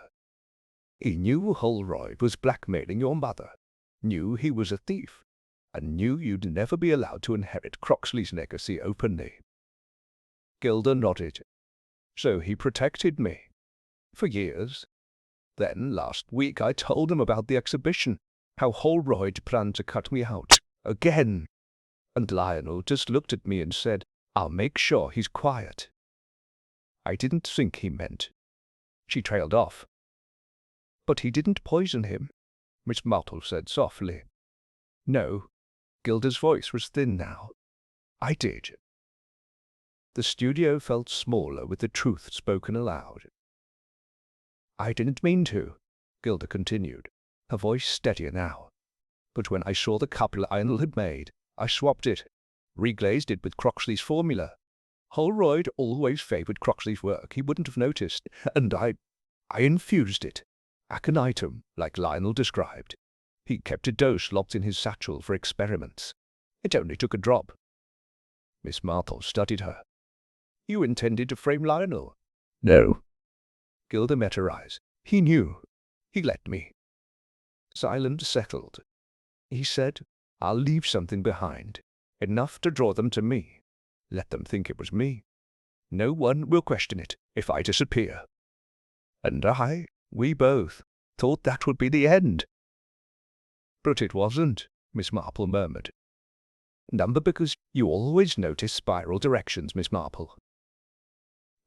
He knew Holroyd was blackmailing your mother, knew he was a thief, and knew you'd never be allowed to inherit Croxley's legacy openly. Gilda nodded. So he protected me. For years. Then, last week, I told him about the exhibition, how Holroyd planned to cut me out. Again. And Lionel just looked at me and said, I'll make sure he's quiet. I didn't think he meant. She trailed off. But he didn't poison him, Miss Marple said softly. No. Gilda's voice was thin now. I did. The studio felt smaller with the truth spoken aloud. I didn't mean to, Gilda continued, her voice steadier now. But when I saw the cup Lionel had made, I swapped it, reglazed it with Croxley's formula. Holroyd always favoured Croxley's work, he wouldn't have noticed, and I infused it. Aconitum, like Lionel described. He kept a dose locked in his satchel for experiments. It only took a drop. Miss Marple studied her. You intended to frame Lionel? No. Gilda met her eyes. He knew. He let me. Silence settled. He said, I'll leave something behind, enough to draw them to me. Let them think it was me. No one will question it if I disappear. And we both, thought that would be the end. But it wasn't, Miss Marple murmured. Number because you always notice spiral directions, Miss Marple.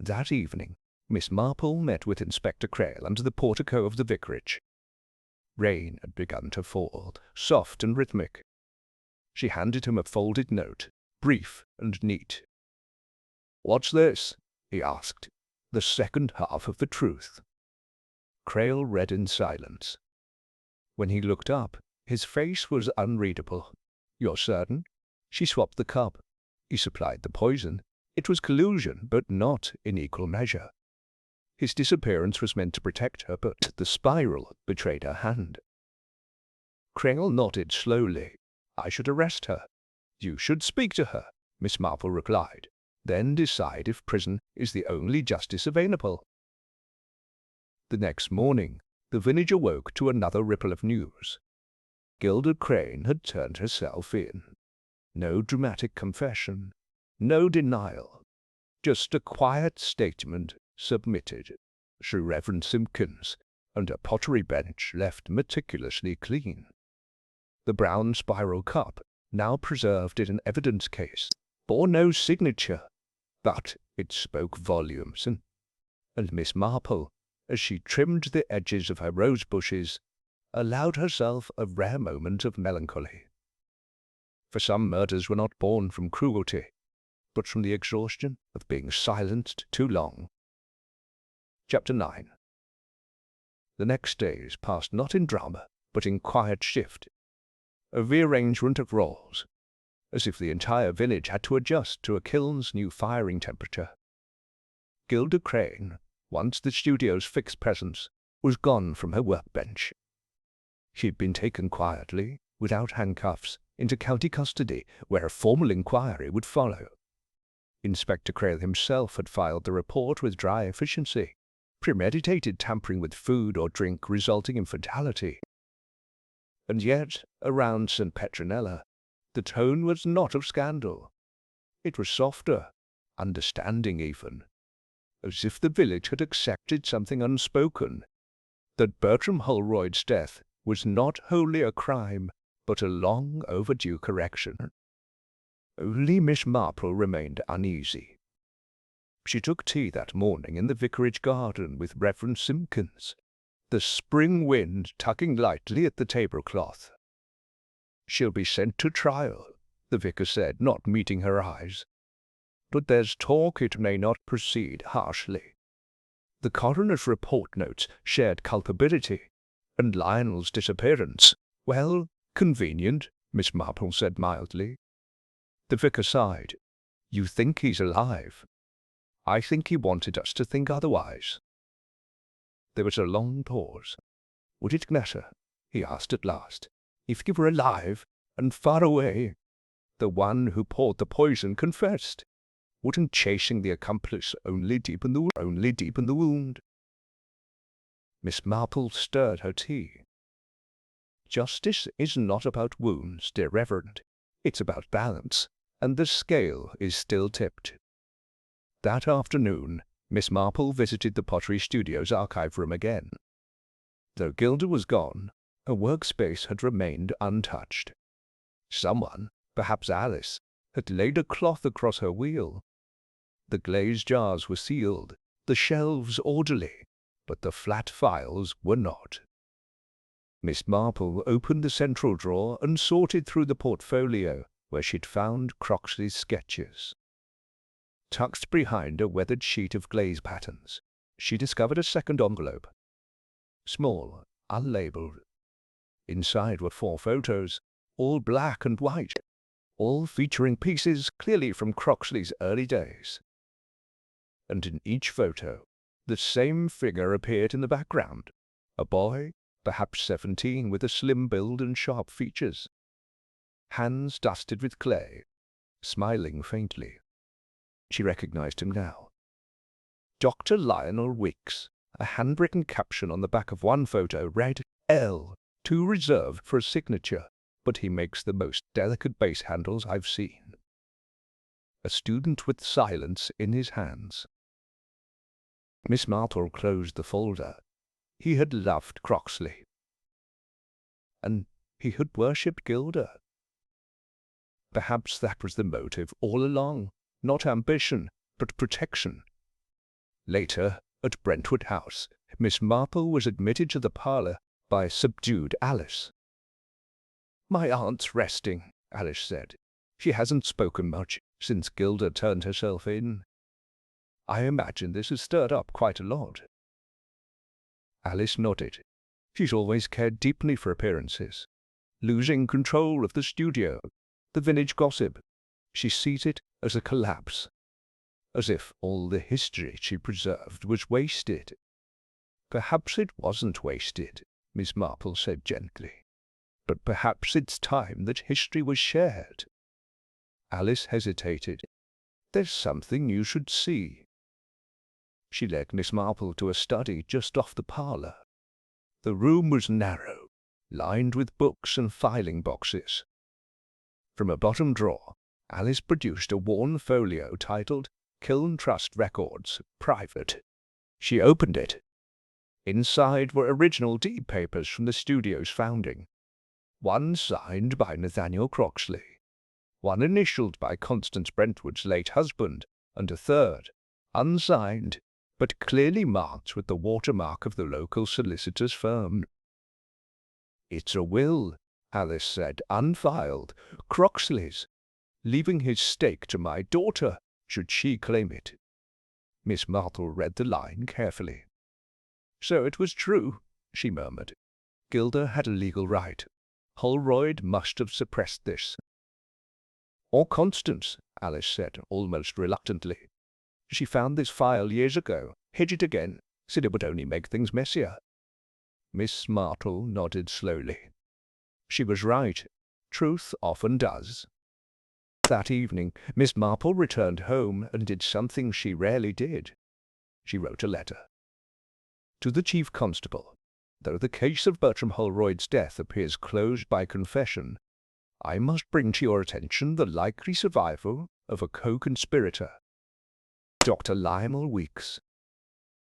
That evening, Miss Marple met with Inspector Quarrel under the portico of the vicarage. Rain had begun to fall, soft and rhythmic. She handed him a folded note, brief and neat. What's this? He asked. The second half of the truth. Quarrel read in silence. When he looked up, his face was unreadable. You're certain? She swapped the cup. He supplied the poison. It was collusion, but not in equal measure. His disappearance was meant to protect her, but the spiral betrayed her hand. Quarrel nodded slowly. I should arrest her. You should speak to her, Miss Marple replied. Then decide if prison is the only justice available. The next morning, the village awoke to another ripple of news. Gilda Crane had turned herself in. No dramatic confession, no denial, just a quiet statement submitted through Reverend Simpkins and a pottery bench left meticulously clean. The brown spiral cup, now preserved in an evidence case, bore no signature, but it spoke volumes, and Miss Marple, as she trimmed the edges of her rose bushes, allowed herself a rare moment of melancholy. For some murders were not born from cruelty, but from the exhaustion of being silenced too long. Chapter 9. The next days passed not in drama, but in quiet shift, a rearrangement of roles, as if the entire village had to adjust to a kiln's new firing temperature. Gilda Crane, once the studio's fixed presence, was gone from her workbench. She had been taken quietly, without handcuffs, into county custody, where a formal inquiry would follow. Inspector Quarrel himself had filed the report with dry efficiency, premeditated tampering with food or drink resulting in fatality. And yet, around St. Petronella, the tone was not of scandal. It was softer, understanding even, as if the village had accepted something unspoken, that Bertram Holroyd's death was not wholly a crime, but a long overdue correction. Only Miss Marple remained uneasy. She took tea that morning in the vicarage garden with Reverend Simpkins, the spring wind tugging lightly at the tablecloth. "She'll be sent to trial," the vicar said, not meeting her eyes. "But there's talk it may not proceed harshly. The coroner's report notes shared culpability, and Lionel's disappearance, well, convenient," Miss Marple said mildly. The vicar sighed. "You think he's alive? I think he wanted us to think otherwise." There was a long pause. "Would it matter," he asked at last, "if he were alive and far away? The one who poured the poison confessed. Wouldn't chasing the accomplice only deepen the wound?" Miss Marple stirred her tea. "Justice is not about wounds, dear Reverend. It's about balance, and the scale is still tipped." That afternoon, Miss Marple visited the Pottery Studio's archive room again. Though Gilda was gone, her workspace had remained untouched. Someone, perhaps Alice, had laid a cloth across her wheel. The glazed jars were sealed, the shelves orderly, but the flat files were not. Miss Marple opened the central drawer and sorted through the portfolio where she'd found Croxley's sketches. Tucked behind a weathered sheet of glaze patterns, she discovered a second envelope. Small, unlabeled. Inside were 4 photos, all black and white, all featuring pieces clearly from Croxley's early days. And in each photo, the same figure appeared in the background, a boy, perhaps 17, with a slim build and sharp features. Hands dusted with clay, smiling faintly. She recognized him now. Dr. Lionel Wicks. A handwritten caption on the back of one photo read, "L, too reserved for a signature, but he makes the most delicate base handles I've seen." A student with silence in his hands. Miss Marple closed the folder. He had loved Croxley. And he had worshipped Gilda. Perhaps that was the motive all along, not ambition, but protection. Later, at Brentwood House, Miss Marple was admitted to the parlour by subdued Alice. "My aunt's resting," Alice said. "She hasn't spoken much since Gilda turned herself in. I imagine this has stirred up quite a lot." Alice nodded. She's always cared deeply for appearances. Losing control of the studio, the village gossip, she sees it as a collapse, as if all the history she preserved was wasted. "Perhaps it wasn't wasted," Miss Marple said gently. "But perhaps it's time that history was shared." Alice hesitated. "There's something you should see." She led Miss Marple to a study just off the parlour. The room was narrow, lined with books and filing boxes. From a bottom drawer, Alice produced a worn folio titled Kiln Trust Records, Private. She opened it. Inside were original deed papers from the studio's founding. One signed by Nathaniel Croxley, one initialed by Constance Brentwood's late husband, and a third, unsigned, but clearly marked with the watermark of the local solicitor's firm. "It's a will," Alice said, "unfiled, Croxley's, leaving his stake to my daughter, should she claim it." Miss Marple read the line carefully. "So it was true," she murmured. "Gilda had a legal right. Holroyd must have suppressed this." "Or Constance," Alice said, almost reluctantly. "She found this file years ago, hid it again, said it would only make things messier." Miss Marple nodded slowly. She was right. Truth often does. That evening, Miss Marple returned home and did something she rarely did. She wrote a letter. To the Chief Constable, though the case of Bertram Holroyd's death appears closed by confession, I must bring to your attention the likely survival of a co-conspirator. Dr. Lionel Weeks.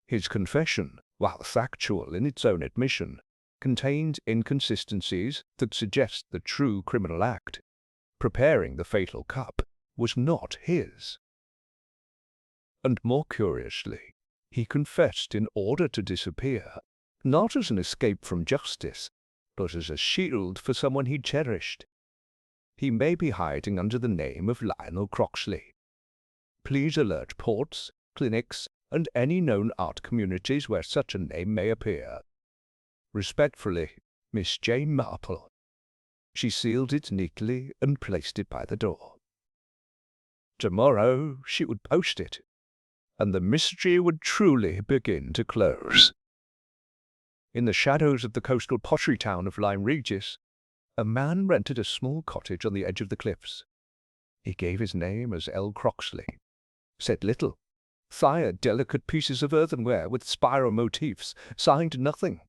His confession, while factual in its own admission, contained inconsistencies that suggest the true criminal act, preparing the fatal cup, was not his. And more curiously, he confessed in order to disappear, not as an escape from justice, but as a shield for someone he cherished. He may be hiding under the name of Lionel Croxley. Please alert ports, clinics, and any known art communities where such a name may appear. Respectfully, Miss Jane Marple. She sealed it neatly and placed it by the door. Tomorrow she would post it, and the mystery would truly begin to close. In the shadows of the coastal pottery town of Lyme Regis, a man rented a small cottage on the edge of the cliffs. He gave his name as L. Croxley, said little, fired delicate pieces of earthenware with spiral motifs, signed nothing.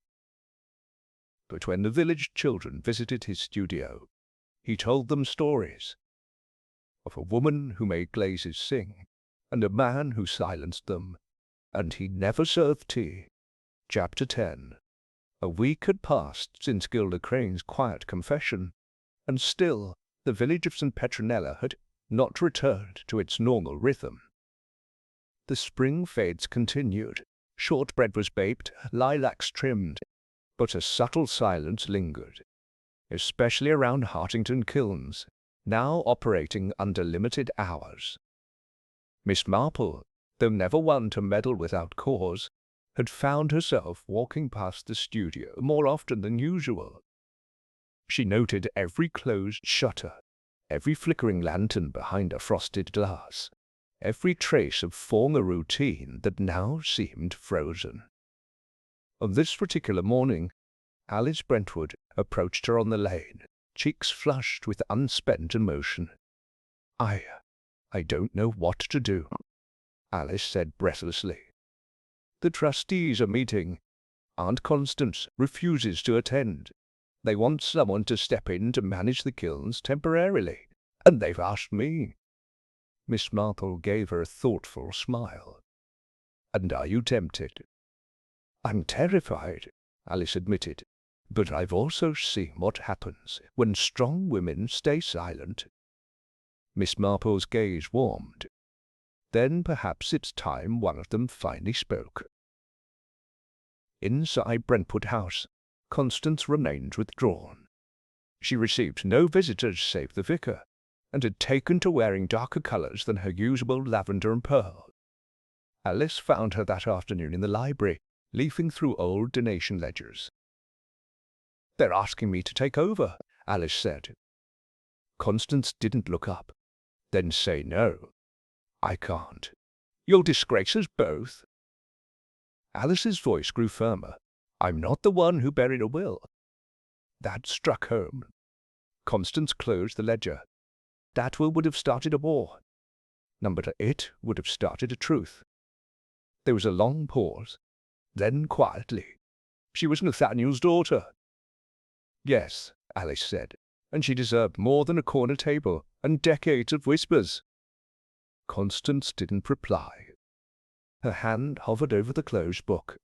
But when the village children visited his studio, he told them stories of a woman who made glazes sing, and a man who silenced them, and he never served tea. Chapter 10. A week had passed since Gilda Crane's quiet confession, and still the village of St. Petronella had not returned to its normal rhythm. The spring fades continued, shortbread was baked, lilacs trimmed, but a subtle silence lingered, especially around Hartington Kilns, now operating under limited hours. Miss Marple, though never one to meddle without cause, had found herself walking past the studio more often than usual. She noted every closed shutter, every flickering lantern behind a frosted glass, every trace of former routine that now seemed frozen. On this particular morning, Alice Brentwood approached her on the lane, cheeks flushed with unspent emotion. I don't know what to do," Alice said breathlessly. "The trustees are meeting. Aunt Constance refuses to attend. They want someone to step in to manage the kilns temporarily, and they've asked me." Miss Marple gave her a thoughtful smile. "And are you tempted?" "I'm terrified," Alice admitted, "but I've also seen what happens when strong women stay silent." Miss Marple's gaze warmed. Then perhaps it's time one of them finally spoke. Inside Brentwood House, Constance remained withdrawn. She received no visitors save the vicar, and had taken to wearing darker colours than her usual lavender and pearl. Alice found her that afternoon in the library, leafing through old donation ledgers. "They're asking me to take over," Alice said. Constance didn't look up. "Then say no." "I can't. You'll disgrace us both." Alice's voice grew firmer. "I'm not the one who buried a will." That struck home. Constance closed the ledger. That will would have started a war. Number it would have started a truth. There was a long pause. Then quietly, "She was Nathaniel's daughter." "Yes," Alice said, "and she deserved more than a corner table and decades of whispers." Constance didn't reply. Her hand hovered over the closed book.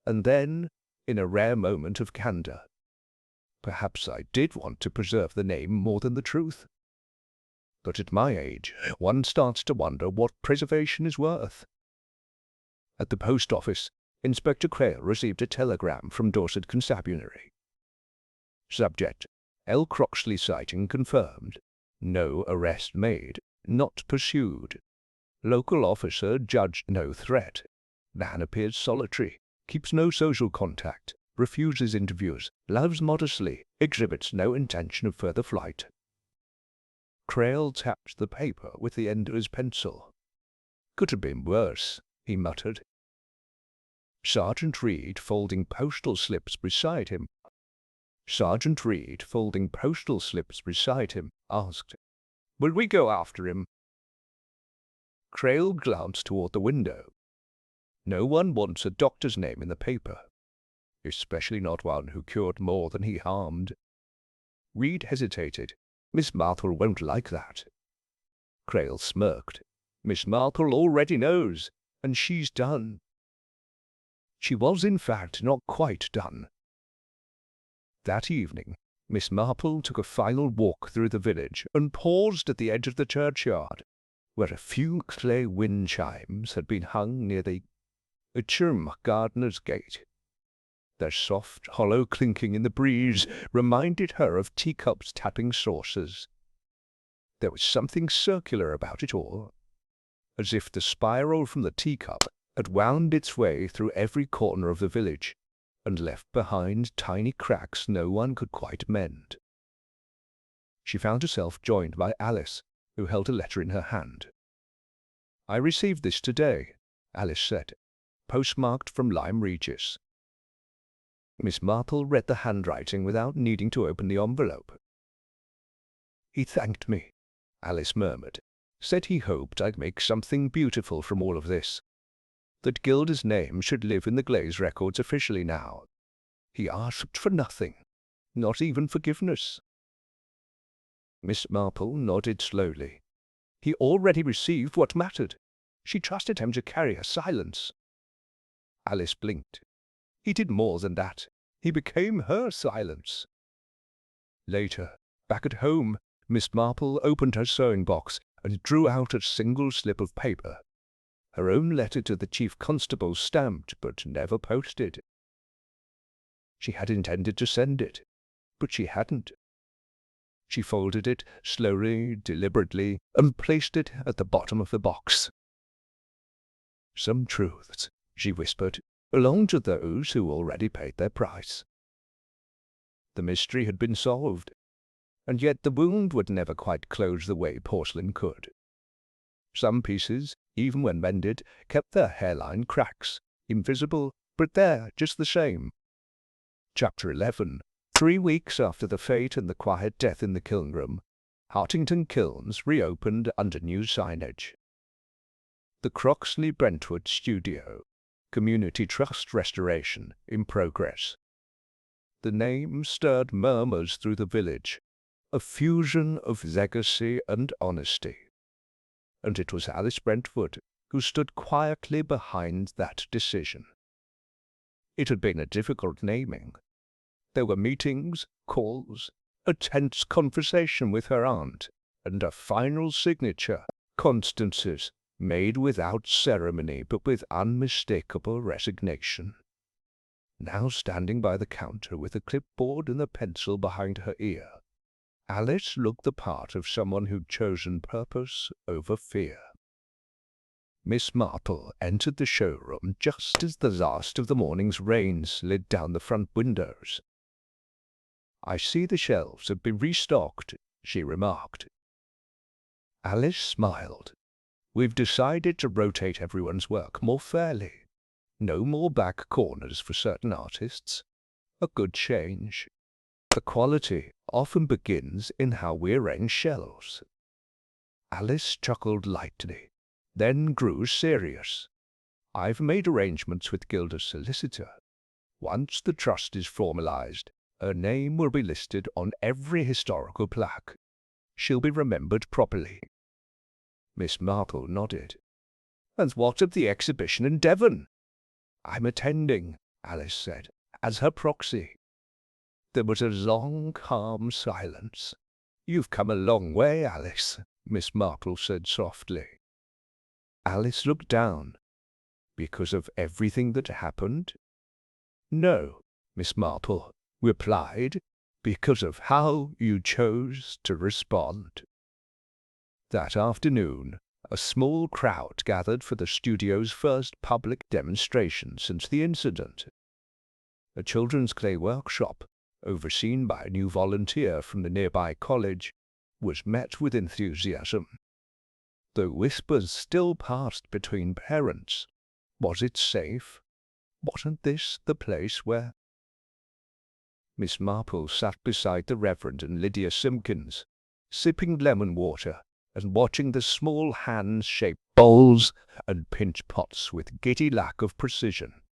And then, in a rare moment of candour, "Perhaps I did want to preserve the name more than the truth. But at my age, one starts to wonder what preservation is worth." At the post office, Inspector Quayle received a telegram from Dorset Constabulary. Subject: L. Croxley sighting confirmed. No arrest made. Not pursued. Local officer judged no threat. Man appears solitary. Keeps no social contact. Refuses interviews. Loves modestly. Exhibits no intention of further flight. Quayle tapped the paper with the end of his pencil. "Could have been worse," he muttered. Sergeant Reed, folding postal slips beside him, asked, "Will we go after him?" Quayle glanced toward the window. No one wants a doctor's name in the paper, especially not one who cured more than he harmed. Reed hesitated. "Miss Marple won't like that." Quayle smirked. Miss Marple already knows, and she's done. She was, in fact, not quite done. That evening, Miss Marple took a final walk through the village and paused at the edge of the churchyard, where a few clay wind chimes had been hung near the gardener's gate. Their soft, hollow clinking in the breeze reminded her of teacups tapping saucers. There was something circular about it all, as if the spiral from the teacup had wound its way through every corner of the village and left behind tiny cracks no one could quite mend. She found herself joined by Alice, who held a letter in her hand. "I received this today," Alice said, "postmarked from Lyme Regis." Miss Marple read the handwriting without needing to open the envelope. "He thanked me," Alice murmured, "said he hoped I'd make something beautiful from all of this, that Gilda's name should live in the Glaze records officially now. He asked for nothing, not even forgiveness." Miss Marple nodded slowly. He already received what mattered. She trusted him to carry her silence. Alice blinked. He did more than that. He became her silence. Later, back at home, Miss Marple opened her sewing box and drew out a single slip of paper. Her own letter to the chief constable, stamped but never posted. She had intended to send it, but she hadn't. She folded it slowly, deliberately, and placed it at the bottom of the box. "Some truths," she whispered, "belong to those who already paid their price." The mystery had been solved, and yet the wound would never quite close the way porcelain could. Some pieces, even when mended, kept their hairline cracks, invisible, but there just the same. Chapter 11. 3 weeks after the fate and the quiet death in the kiln room, Hartington Kilns reopened under new signage. The Croxley Brentwood Studio, Community Trust Restoration, in progress. The name stirred murmurs through the village, a fusion of legacy and honesty. And it was Alice Brentwood who stood quietly behind that decision. It had been a difficult naming. There were meetings, calls, a tense conversation with her aunt, and a final signature, Constance's, made without ceremony but with unmistakable resignation. Now standing by the counter with a clipboard and a pencil behind her ear, Alice looked the part of someone who'd chosen purpose over fear. Miss Marple entered the showroom just as the last of the morning's rain slid down the front windows. "I see the shelves have been restocked," she remarked. Alice smiled. "We've decided to rotate everyone's work more fairly. No more back corners for certain artists. A good change. The quality often begins in how we arrange shelves." Alice chuckled lightly, then grew serious. "I've made arrangements with Gilda's solicitor. Once the trust is formalized, her name will be listed on every historical plaque. She'll be remembered properly." Miss Marple nodded. "And what of the exhibition in Devon?" "I'm attending," Alice said, "as her proxy." There was a long, calm silence. "You've come a long way, Alice," Miss Marple said softly. Alice looked down. "Because of everything that happened?" "No," Miss Marple replied, "because of how you chose to respond." That afternoon, a small crowd gathered for the studio's first public demonstration since the incident. A children's clay workshop, overseen by a new volunteer from the nearby college, was met with enthusiasm. Though whispers still passed between parents. Was it safe? Wasn't this the place where... Miss Marple sat beside the Reverend and Lydia Simpkins, sipping lemon water and watching the small hands shape bowls and pinch pots with giddy lack of precision.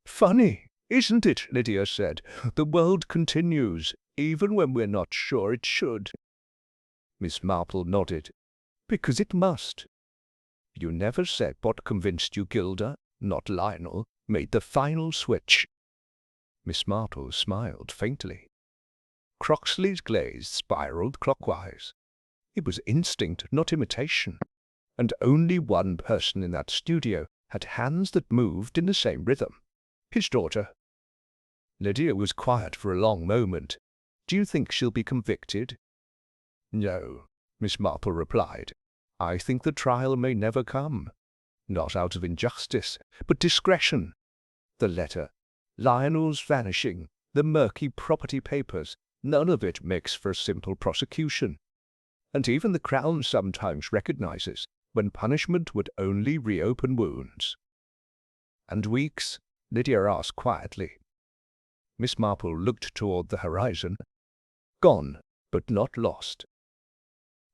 "Funny, isn't it?" Lydia said. "The world continues, even when we're not sure it should." Miss Marple nodded. "Because it must." You never said what convinced you Gilda, not Lionel, made the final switch. Miss Marple smiled faintly. Croxley's glaze spiraled clockwise. It was instinct, not imitation, and only one person in that studio had hands that moved in the same rhythm. His daughter. Lydia was quiet for a long moment. Do you think she'll be convicted? No, Miss Marple replied. I think the trial may never come. Not out of injustice, but discretion. The letter, Lionel's vanishing, the murky property papers, none of it makes for a simple prosecution. And even the Crown sometimes recognizes when punishment would only reopen wounds. And Weeks? Lydia asked quietly. Miss Marple looked toward the horizon. Gone, but not lost.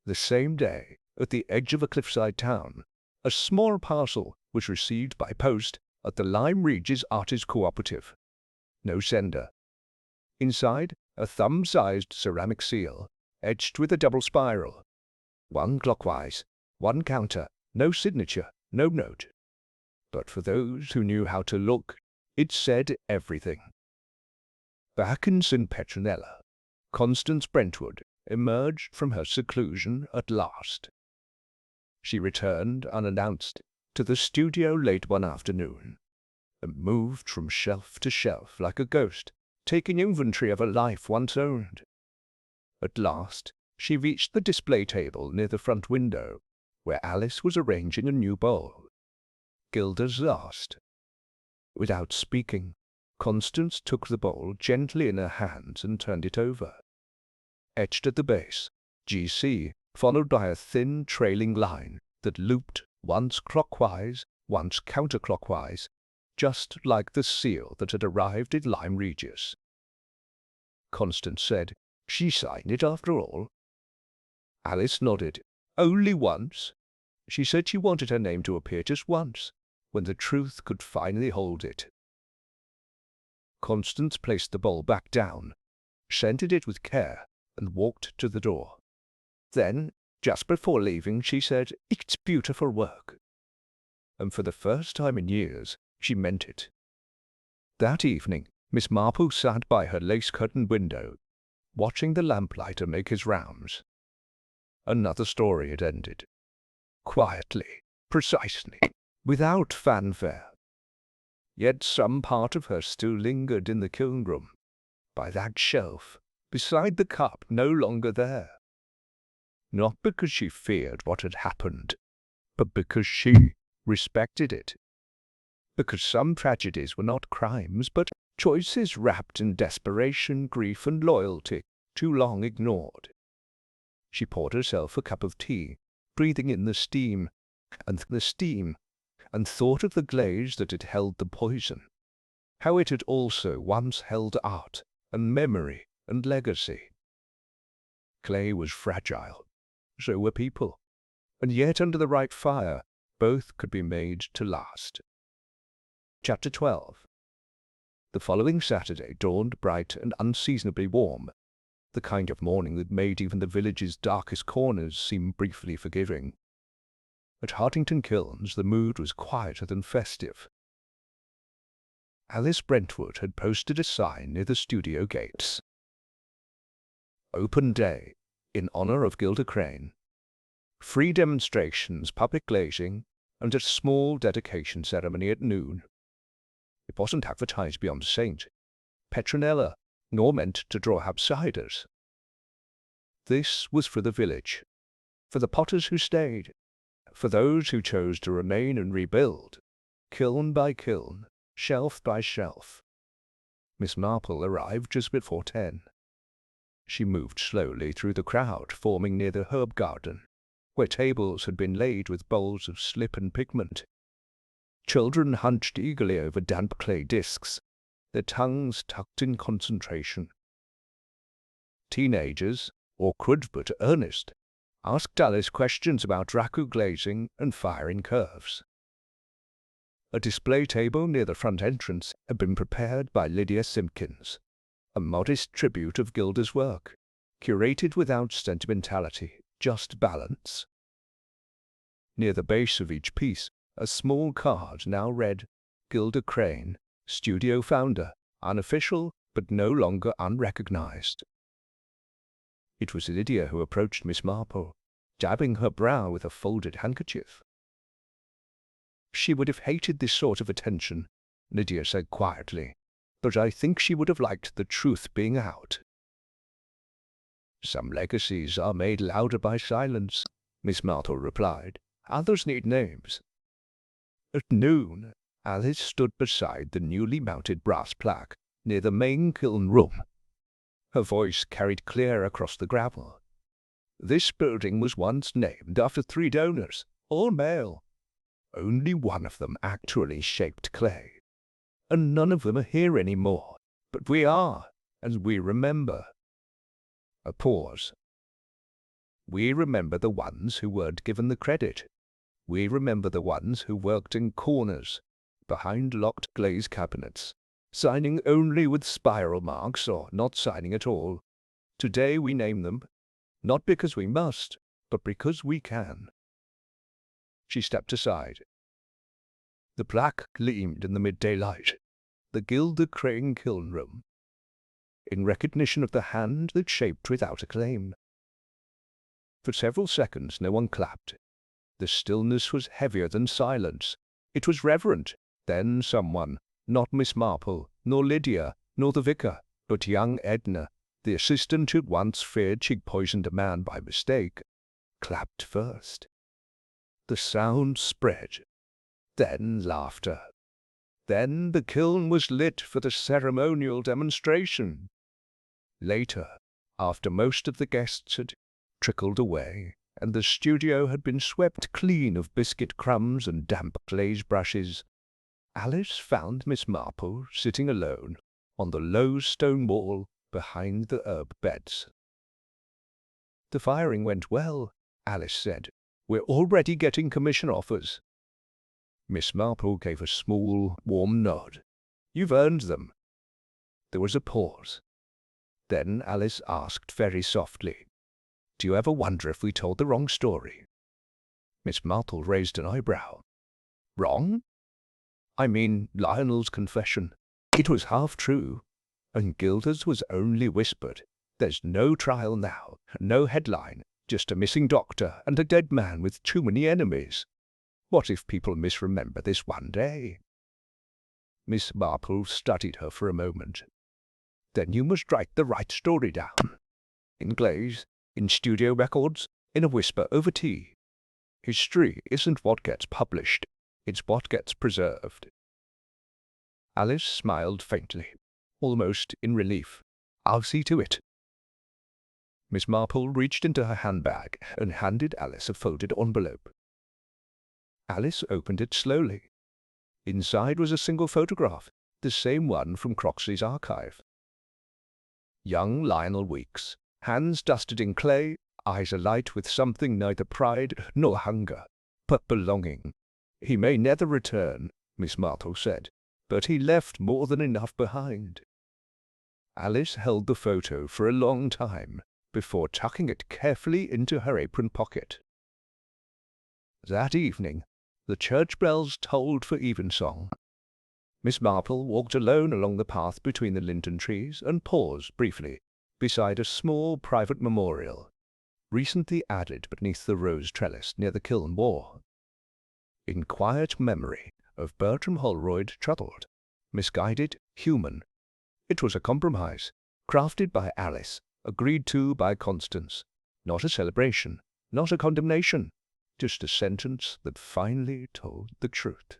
The same day, at the edge of a cliffside town, a small parcel was received by post at the Lyme Regis Artists Cooperative. No sender. Inside, a thumb-sized ceramic seal, etched with a double spiral. One clockwise, one counter, no signature, no note. But for those who knew how to look, it said everything. Back in St. Petronella, Constance Brentwood emerged from her seclusion at last. She returned unannounced to the studio late one afternoon, and moved from shelf to shelf like a ghost, taking inventory of a life once owned. At last, she reached the display table near the front window, where Alice was arranging a new bowl. Gilda's last. Without speaking, Constance took the bowl gently in her hands and turned it over. Etched at the base, GC, followed by a thin trailing line that looped once clockwise, once counterclockwise, just like the seal that had arrived at Lyme Regis. Constance said, She signed it after all. Alice nodded. Only once. She said she wanted her name to appear just once, when the truth could finally hold it. Constance placed the bowl back down, scented it with care, and walked to the door. Then, just before leaving, she said, It's beautiful work. And for the first time in years, she meant it. That evening, Miss Marple sat by her lace-curtained window, watching the lamplighter make his rounds. Another story had ended. Quietly, precisely, without fanfare. Yet some part of her still lingered in the kiln room, by that shelf, beside the cup no longer there. Not because she feared what had happened, but because she respected it. Because some tragedies were not crimes, but choices wrapped in desperation, grief, and loyalty, too long ignored. She poured herself a cup of tea, breathing in the steam, and thought of the glaze that had held the poison, how it had also once held art, and memory, and legacy. Clay was fragile, so were people, and yet under the right fire, both could be made to last. Chapter 12. The following Saturday dawned bright and unseasonably warm, the kind of morning that made even the village's darkest corners seem briefly forgiving. At Hartington Kilns the mood was quieter than festive. Alice Brentwood had posted a sign near the studio gates. Open Day, in honor of Gilda Crane. Free demonstrations, public glazing, and a small dedication ceremony at noon. It wasn't advertised beyond St. Petronella, nor meant to draw outsiders. This was for the village, for the potters who stayed, for those who chose to remain and rebuild, kiln by kiln, shelf by shelf. Miss Marple arrived just before 10. She moved slowly through the crowd forming near the herb garden, where tables had been laid with bowls of slip and pigment. Children hunched eagerly over damp clay discs, their tongues tucked in concentration. Teenagers, awkward but earnest, asked Alice questions about raku glazing and firing curves. A display table near the front entrance had been prepared by Lydia Simpkins, a modest tribute of Gilda's work, curated without sentimentality, just balance. Near the base of each piece, a small card now read, "Gilda Crane, studio founder, unofficial but no longer unrecognized." It was Lydia who approached Miss Marple, dabbing her brow with a folded handkerchief. "She would have hated this sort of attention," Lydia said quietly, "but I think she would have liked the truth being out." "Some legacies are made louder by silence," Miss Marple replied. "Others need names." At noon, Alice stood beside the newly mounted brass plaque near the main kiln room. Her voice carried clear across the gravel. "This building was once named after 3 donors, all male. Only one of them actually shaped clay, and none of them are here anymore. But we are, and we remember." A pause. "We remember the ones who weren't given the credit. We remember the ones who worked in corners, behind locked glazed cabinets, signing only with spiral marks or not signing at all. Today we name them, not because we must, but because we can." She stepped aside. The plaque gleamed in the midday light. The Gilda Crane kiln room, in recognition of the hand that shaped without acclaim. For several seconds no one clapped. The stillness was heavier than silence. It was reverent. Then someone, not Miss Marple, nor Lydia, nor the vicar, but young Edna, the assistant who'd once feared she'd poisoned a man by mistake, clapped first. The sound spread. Then laughter. Then the kiln was lit for the ceremonial demonstration. Later, after most of the guests had trickled away, and the studio had been swept clean of biscuit crumbs and damp glaze brushes, Alice found Miss Marple sitting alone on the low stone wall behind the herb beds. "The firing went well," Alice said. "We're already getting commission offers." Miss Marple gave a small, warm nod. "You've earned them." There was a pause. Then Alice asked very softly, "Do you ever wonder if we told the wrong story?" Miss Marple raised an eyebrow. "Wrong?" "I mean Lionel's confession. It was half true, and Gilda's was only whispered. There's no trial now, no headline, just a missing doctor and a dead man with too many enemies. What if people misremember this one day?" Miss Marple studied her for a moment. "Then you must write the right story down. In glaze, in studio records, in a whisper over tea. History isn't what gets published, it's what gets preserved." Alice smiled faintly, almost in relief. "I'll see to it." Miss Marple reached into her handbag and handed Alice a folded envelope. Alice opened it slowly. Inside was a single photograph, the same one from Croxley's archive. Young Lionel Weeks, hands dusted in clay, eyes alight with something neither pride nor hunger, but belonging. "He may never return," Miss Marple said, "but he left more than enough behind." Alice held the photo for a long time before tucking it carefully into her apron pocket. That evening, the church bells tolled for evensong. Miss Marple walked alone along the path between the linden trees and paused briefly beside a small private memorial, recently added beneath the rose trellis near the kiln wall. In quiet memory of Bertram Holroyd Troubled, misguided, human. It was a compromise, crafted by Alice, agreed to by Constance. Not a celebration, not a condemnation, just a sentence that finally told the truth.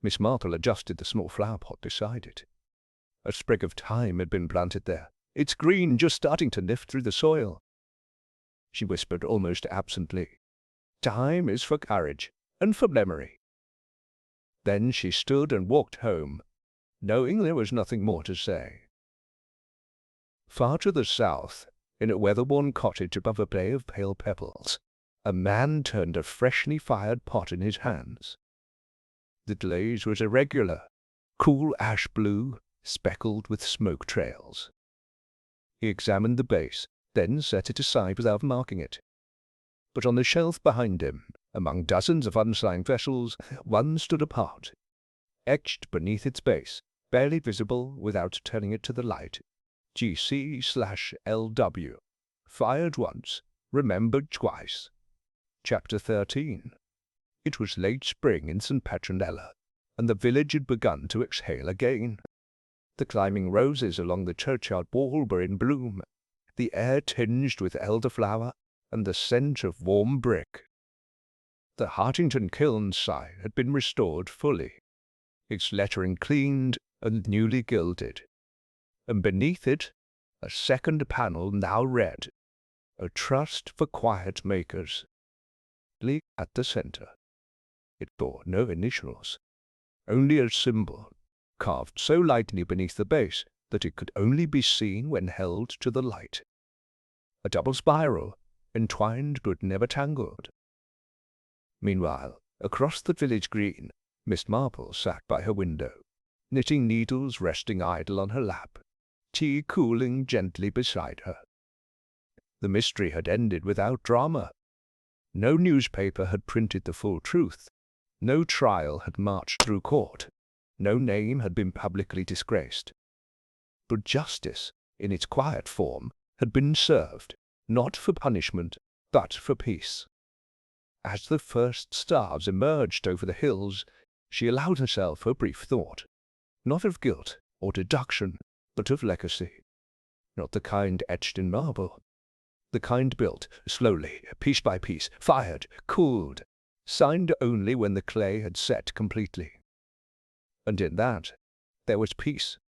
Miss Marple adjusted the small flower pot beside it. A sprig of thyme had been planted there, its green just starting to lift through the soil. She whispered almost absently, "Time is for courage, and for memory." Then she stood and walked home, knowing there was nothing more to say. Far to the south, in a weather-worn cottage above a bay of pale pebbles, a man turned a freshly fired pot in his hands. The glaze was irregular, cool ash blue, speckled with smoke trails. He examined the base, then set it aside without marking it. But on the shelf behind him, among dozens of unsigned vessels, one stood apart, etched beneath its base, barely visible without turning it to the light. GC/LW. Fired once, remembered twice. Chapter 13. It was late spring in St. Petronella, and the village had begun to exhale again. The climbing roses along the churchyard wall were in bloom, the air tinged with elderflower and the scent of warm brick. The Hartington kiln side had been restored fully, its lettering cleaned and newly gilded, and beneath it a second panel now read, "A Trust for Quiet Makers." At the centre. It bore no initials, only a symbol, carved so lightly beneath the base that it could only be seen when held to the light. A double spiral, entwined but never tangled. Meanwhile, across the village green, Miss Marple sat by her window, knitting needles resting idle on her lap, tea cooling gently beside her. The mystery had ended without drama. No newspaper had printed the full truth. No trial had marched through court. No name had been publicly disgraced. But justice, in its quiet form, had been served, not for punishment, but for peace. As the first stars emerged over the hills, she allowed herself a brief thought, not of guilt or deduction, but of legacy. Not the kind etched in marble, the kind built slowly, piece by piece, fired, cooled, signed only when the clay had set completely. And in that there was peace,